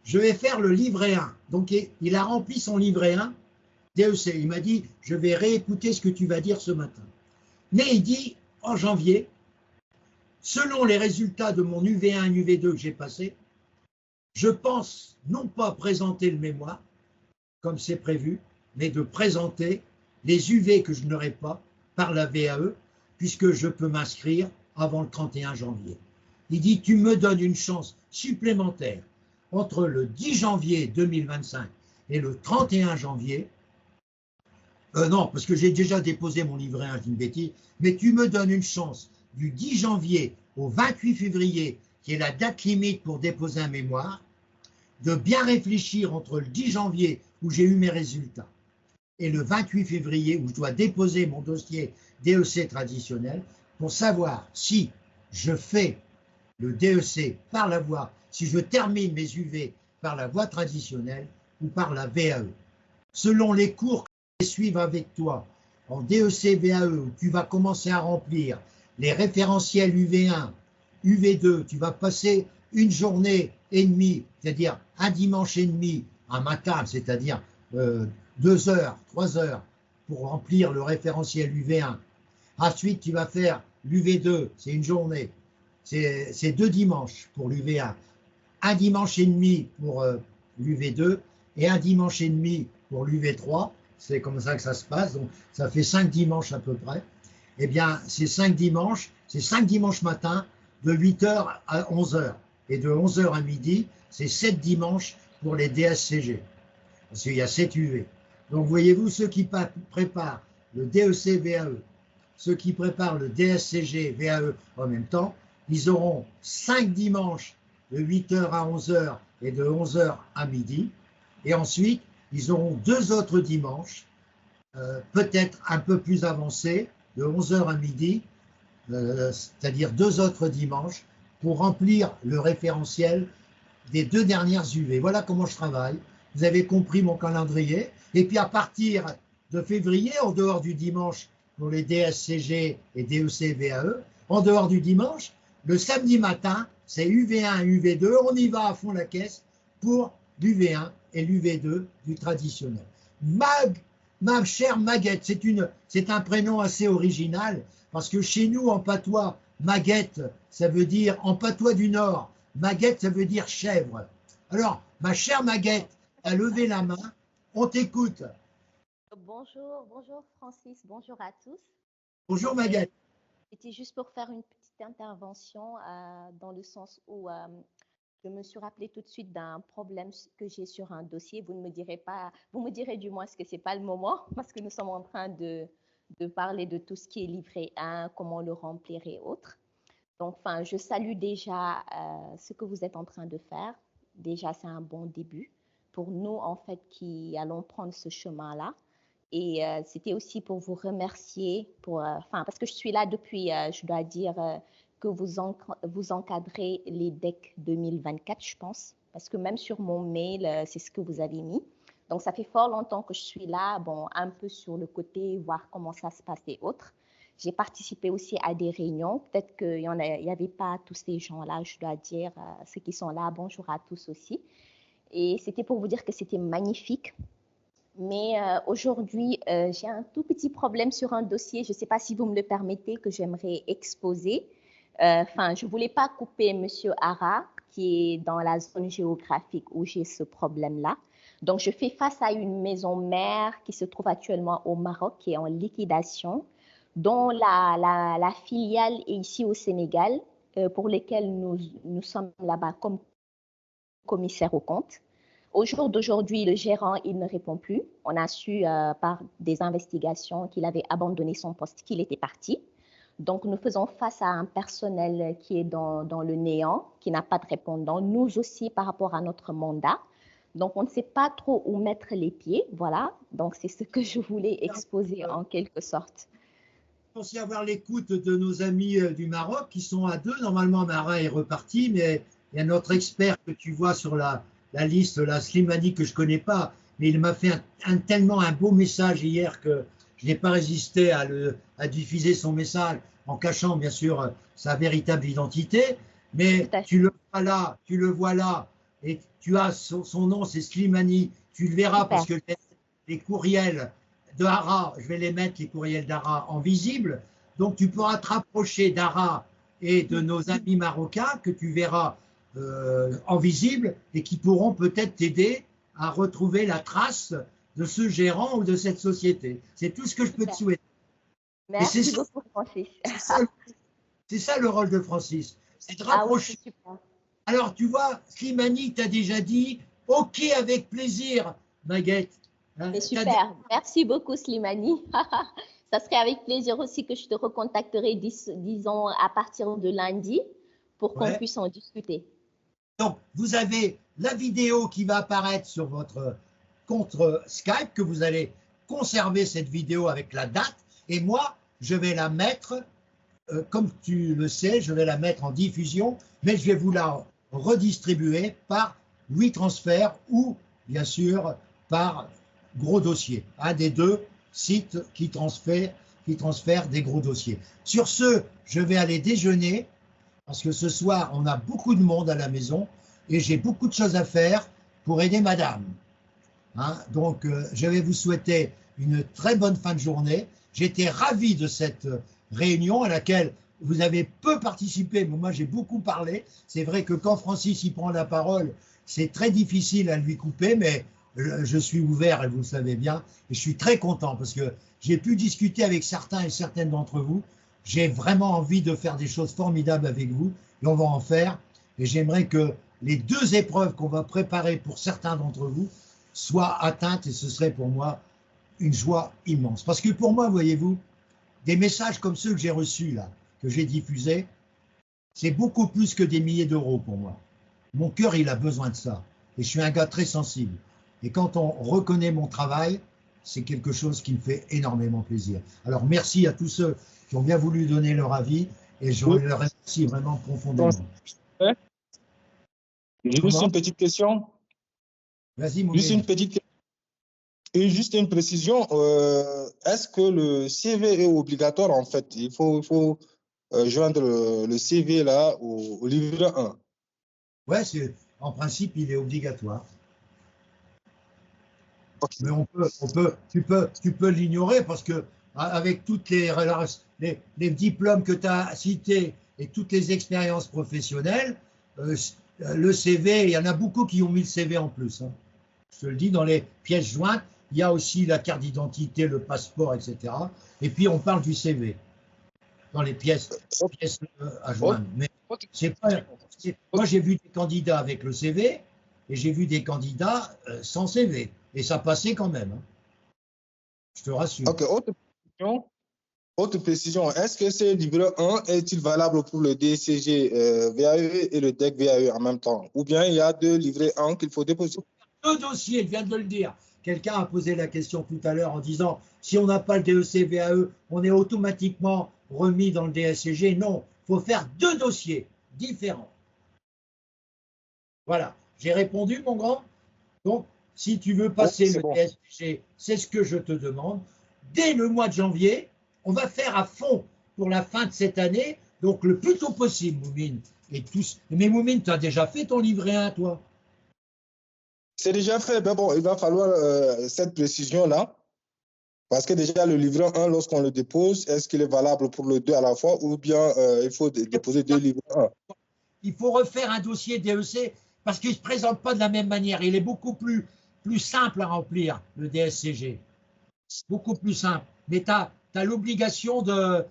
S1: Je vais faire le livret 1. Donc, il a rempli son livret 1 DEC. Il m'a dit, je vais réécouter ce que tu vas dire ce matin. Mais il dit, en janvier, selon les résultats de mon UV1 et UV2 que j'ai passé, je pense non pas présenter le mémoire, comme c'est prévu, mais de présenter les UV que je n'aurai pas par la VAE, puisque je peux m'inscrire avant le 31 janvier. Il dit, tu me donnes une chance supplémentaire entre le 10 janvier 2025 et le 31 janvier. Non, parce que j'ai déjà déposé mon livret 1, je dis une bêtise, mais tu me donnes une chance du 10 janvier au 28 février, qui est la date limite pour déposer un mémoire, de bien réfléchir entre le 10 janvier où j'ai eu mes résultats et le 28 février où je dois déposer mon dossier DEC traditionnel pour savoir si je fais le DEC par la voie, si je termine mes UV par la voie traditionnelle ou par la VAE. Selon les cours que je vais suivre avec toi en DEC VAE, où tu vas commencer à remplir les référentiels UV1, UV2, tu vas passer une journée et demie, c'est-à-dire un dimanche et demi un matin, c'est-à-dire 2 heures, 3 heures pour remplir le référentiel UV1. Ensuite, tu vas faire l'UV2, c'est une journée. C'est 2 dimanches pour l'UV1. Un dimanche et demi pour l'UV2 et un dimanche et demi pour l'UV3. C'est comme ça que ça se passe. Donc, ça fait 5 dimanches à peu près. Eh bien, ces 5 dimanches, c'est 5 dimanches matin de 8h à 11h. Et de 11h à midi, c'est 7 dimanches pour les DSCG. Parce qu'il y a 7 UV. Donc, voyez-vous, ceux qui préparent le DEC VAE, ceux qui préparent le DSCG VAE en même temps, ils auront 5 dimanches de 8h à 11h et de 11h à midi. Et ensuite, ils auront 2 autres dimanches, peut-être un peu plus avancés, de 11h à midi, c'est-à-dire 2 autres dimanches, pour remplir le référentiel des 2 dernières UV. Voilà comment je travaille. Vous avez compris mon calendrier. Et puis à partir de février, en dehors du dimanche pour les DSCG et DEC VAE, en dehors du dimanche, le samedi matin, c'est UV1 et UV2. On y va à fond la caisse pour l'UV1 et l'UV2 du traditionnel. Ma chère Maguette, c'est un prénom assez original parce que chez nous, en patois, Maguette, ça veut dire, en patois du Nord, Maguette, ça veut dire chèvre. Alors, ma chère Maguette, a levé la main, on t'écoute.
S5: Bonjour Francis, bonjour à tous.
S1: Bonjour Maguette.
S5: C'était juste pour faire une petite intervention dans le sens où je me suis rappelé tout de suite d'un problème que j'ai sur un dossier. Vous ne me direz pas, vous me direz du moins que ce n'est pas le moment parce que nous sommes en train de parler de tout ce qui est livré 1, comment le remplir et autres. Donc, je salue déjà ce que vous êtes en train de faire. Déjà, c'est un bon début pour nous, en fait, qui allons prendre ce chemin-là. Et c'était aussi pour vous remercier, parce que je suis là depuis, je dois dire, que vous encadrez les DEC 2024, je pense, parce que même sur mon mail, c'est ce que vous avez mis. Donc, ça fait fort longtemps que je suis là, bon, un peu sur le côté, voir comment ça se passe et autres. J'ai participé aussi à des réunions. Peut-être qu'il n'y avait pas tous ces gens-là, je dois dire, ceux qui sont là, bonjour à tous aussi. Et c'était pour vous dire que c'était magnifique. Mais aujourd'hui, j'ai un tout petit problème sur un dossier. Je ne sais pas si vous me le permettez, que j'aimerais exposer. Je ne voulais pas couper M. Hara, qui est dans la zone géographique où j'ai ce problème-là. Donc, je fais face à une maison mère qui se trouve actuellement au Maroc, qui est en liquidation, dont la filiale est ici au Sénégal, pour lesquelles nous sommes là-bas comme commissaire aux comptes. Au jour d'aujourd'hui, le gérant, il ne répond plus. On a su par des investigations qu'il avait abandonné son poste, qu'il était parti. Donc, nous faisons face à un personnel qui est dans le néant, qui n'a pas de répondant. Nous aussi, par rapport à notre mandat. Donc, on ne sait pas trop où mettre les pieds. Voilà. Donc, c'est ce que je voulais exposer en quelque sorte.
S1: Je pense y avoir l'écoute de nos amis du Maroc qui sont à 2. Normalement, Marin est reparti, mais il y a notre expert que tu vois sur la liste, la Slimani, que je ne connais pas, mais il m'a fait tellement un beau message hier que je n'ai pas résisté à diffuser son message en cachant bien sûr sa véritable identité. Mais tu le vois là, et tu as son nom, c'est Slimani. Tu le verras parce que les courriels de Hara, je vais les mettre, les courriels d'Hara, en visible. Donc tu pourras te rapprocher d'Hara et de nos amis marocains que tu verras en visible et qui pourront peut-être t'aider à retrouver la trace de ce gérant ou de cette société. C'est tout ce que je peux te souhaiter.
S5: Merci beaucoup, Francis.
S1: C'est ça le rôle de Francis, c'est de rapprocher.
S5: Ah oui,
S1: alors, tu vois, Slimani t'a déjà dit « Ok, avec plaisir, Maguette ».
S5: C'est super. Merci beaucoup, Slimani. Ça serait avec plaisir aussi que je te recontacterai, disons, à partir de lundi, pour qu'on puisse en discuter.
S1: Donc, vous avez la vidéo qui va apparaître sur votre compte Skype, que vous allez conserver cette vidéo avec la date. Et moi, je vais la mettre, comme tu le sais, je vais la mettre en diffusion, mais je vais vous la redistribuer par WeTransfer ou, bien sûr, par Gros Dossier, un des 2 sites qui transfèrent des gros dossiers. Sur ce, je vais aller déjeuner, parce que ce soir, on a beaucoup de monde à la maison et j'ai beaucoup de choses à faire pour aider madame. Hein. Donc, je vais vous souhaiter une très bonne fin de journée. J'étais ravi de cette réunion à laquelle vous avez peu participé, mais moi j'ai beaucoup parlé. C'est vrai que quand Francis y prend la parole, c'est très difficile à lui couper, mais je suis ouvert et vous le savez bien. Et je suis très content parce que j'ai pu discuter avec certains et certaines d'entre vous. J'ai vraiment envie de faire des choses formidables avec vous et on va en faire. Et j'aimerais que les 2 épreuves qu'on va préparer pour certains d'entre vous soient atteintes et ce serait pour moi une joie immense. Parce que pour moi, voyez-vous, des messages comme ceux que j'ai reçus là, que j'ai diffusés, c'est beaucoup plus que des milliers d'euros pour moi. Mon cœur, il a besoin de ça. Et je suis un gars très sensible. Et quand on reconnaît mon travail, c'est quelque chose qui me fait énormément plaisir. Alors merci à tous ceux qui ont bien voulu donner leur avis et je les remercie vraiment profondément.
S3: Juste une petite question.
S1: Vas-y, mon
S3: Juste une petite question. Et juste une précision, est-ce que le CV est obligatoire en fait? Il faut joindre le CV là au livre 1.
S1: Ouais, en principe, il est obligatoire.
S3: Okay.
S1: Mais tu peux l'ignorer parce que avec toutes les diplômes que tu as cités et toutes les expériences professionnelles, le CV, il y en a beaucoup qui ont mis le CV en plus. Hein. Je te le dis, dans les pièces jointes, il y a aussi la carte d'identité, le passeport, etc. Et puis, on parle du CV dans les pièces à joindre. Mais c'est pas, moi, j'ai vu des candidats avec le CV et j'ai vu des candidats sans CV. Et ça passait quand même. Hein. Je te rassure.
S3: Ok, autre précision. Est-ce que ce livre 1 est-il valable pour le DCG VAE et le DEC VAE en même temps? Ou bien il y a 2 livrets 1 qu'il faut déposer?
S1: 2 dossiers, je viens de le dire. Quelqu'un a posé la question tout à l'heure en disant si on n'a pas le DEC VAE, on est automatiquement remis dans le DSCG. Non, il faut faire 2 dossiers différents. Voilà, j'ai répondu, mon grand. Donc, si tu veux passer le DSCG, c'est ce que je te demande. Dès le mois de janvier, on va faire à fond pour la fin de cette année, donc le plus tôt possible, Moumine. Et tous. Mais Moumine, tu as déjà fait ton livret 1, toi?
S3: C'est déjà fait. Mais bon, il va falloir cette précision-là. Parce que déjà, le livret 1, lorsqu'on le dépose, est-ce qu'il est valable pour le 2 à la fois ou bien il faut déposer 2 livrets 1?
S1: Il faut refaire un dossier DEC parce qu'il ne se présente pas de la même manière. Il est beaucoup plus simple à remplir, le DSCG. Beaucoup plus simple. Mais tu as l'obligation de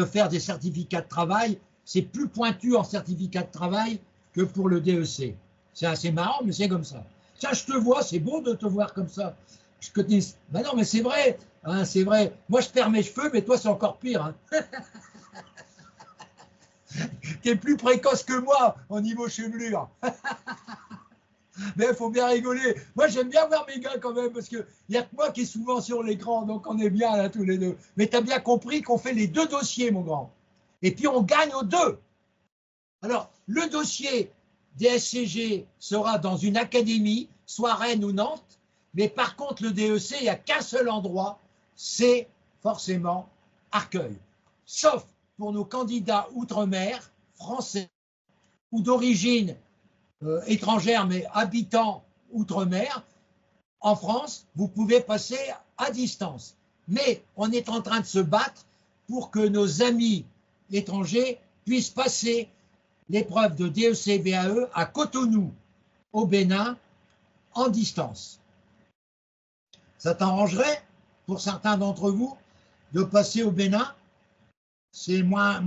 S1: faire des certificats de travail. C'est plus pointu en certificat de travail que pour le DEC. C'est assez marrant, mais c'est comme ça. Tiens, je te vois, c'est beau de te voir comme ça. Ben non, mais c'est vrai, hein, c'est vrai. Moi, je perds mes cheveux, mais toi, c'est encore pire. Hein. Tu es plus précoce que moi au niveau chevelure. Mais il faut bien rigoler. Moi, j'aime bien voir mes gars quand même, parce qu'il n'y a que moi qui est souvent sur l'écran, donc on est bien là tous les deux. Mais tu as bien compris qu'on fait les 2 dossiers, mon grand. Et puis, on gagne aux 2. Alors, le dossier DSCG sera dans une académie, soit Rennes ou Nantes, mais par contre, le DEC, il n'y a qu'un seul endroit, c'est forcément Arcueil. Sauf pour nos candidats outre-mer, français, ou d'origine étrangère, mais habitant outre-mer, en France, vous pouvez passer à distance. Mais on est en train de se battre pour que nos amis étrangers puissent passer l'épreuve de DEC-VAE à Cotonou, au Bénin, en distance. Ça t'arrangerait, pour certains d'entre vous, de passer au Bénin? C'est moins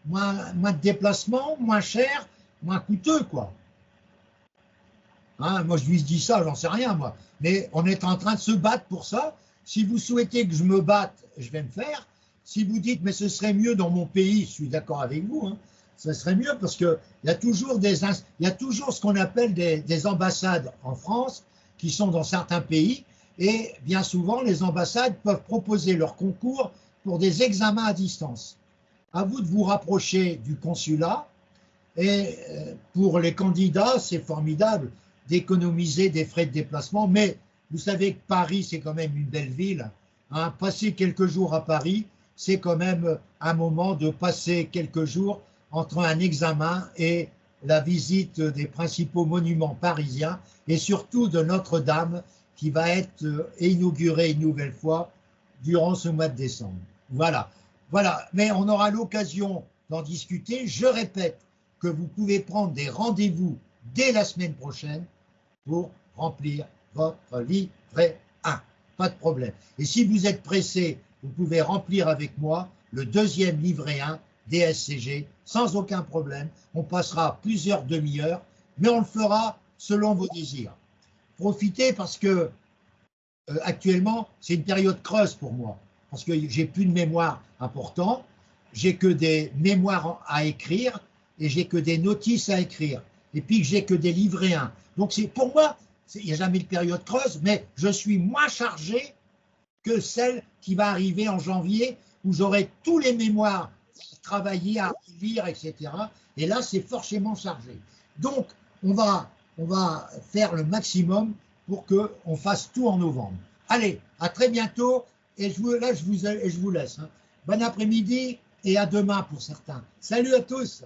S1: de déplacement, moins cher, moins coûteux, quoi. Hein, moi, je lui dis ça, j'en sais rien, moi. Mais on est en train de se battre pour ça. Si vous souhaitez que je me batte, je vais me faire. Si vous dites, mais ce serait mieux dans mon pays, je suis d'accord avec vous, hein, ce serait mieux parce qu'il y a toujours ce qu'on appelle des ambassades en France qui sont dans certains pays. Et bien souvent, les ambassades peuvent proposer leur concours pour des examens à distance. À vous de vous rapprocher du consulat. Et pour les candidats, c'est formidable d'économiser des frais de déplacement. Mais vous savez que Paris, c'est quand même une belle ville. Hein. Passer quelques jours à Paris, c'est quand même un moment de passer quelques jours entre un examen et la visite des principaux monuments parisiens et surtout de Notre-Dame qui va être inaugurée une nouvelle fois durant ce mois de décembre. Voilà, voilà. Mais on aura l'occasion d'en discuter. Je répète que vous pouvez prendre des rendez-vous dès la semaine prochaine pour remplir votre livret 1. Pas de problème. Et si vous êtes pressé, vous pouvez remplir avec moi le deuxième livret 1 DSCG sans aucun problème. On passera plusieurs demi-heures, mais on le fera selon vos désirs. Profitez parce que actuellement, c'est une période creuse pour moi, parce que j'ai plus de mémoire important, j'ai que des mémoires à écrire et j'ai que des notices à écrire, et puis j'ai que des livrets 1. Donc c'est pour moi, il n'y a jamais de période creuse, mais je suis moins chargé que celle qui va arriver en janvier, où j'aurai tous les mémoires à travailler, à lire, etc. Et là, c'est forcément chargé. Donc, on va faire le maximum pour qu'on fasse tout en novembre. Allez, à très bientôt. Et je vous laisse. Hein. Bon après-midi et à demain pour certains. Salut à tous.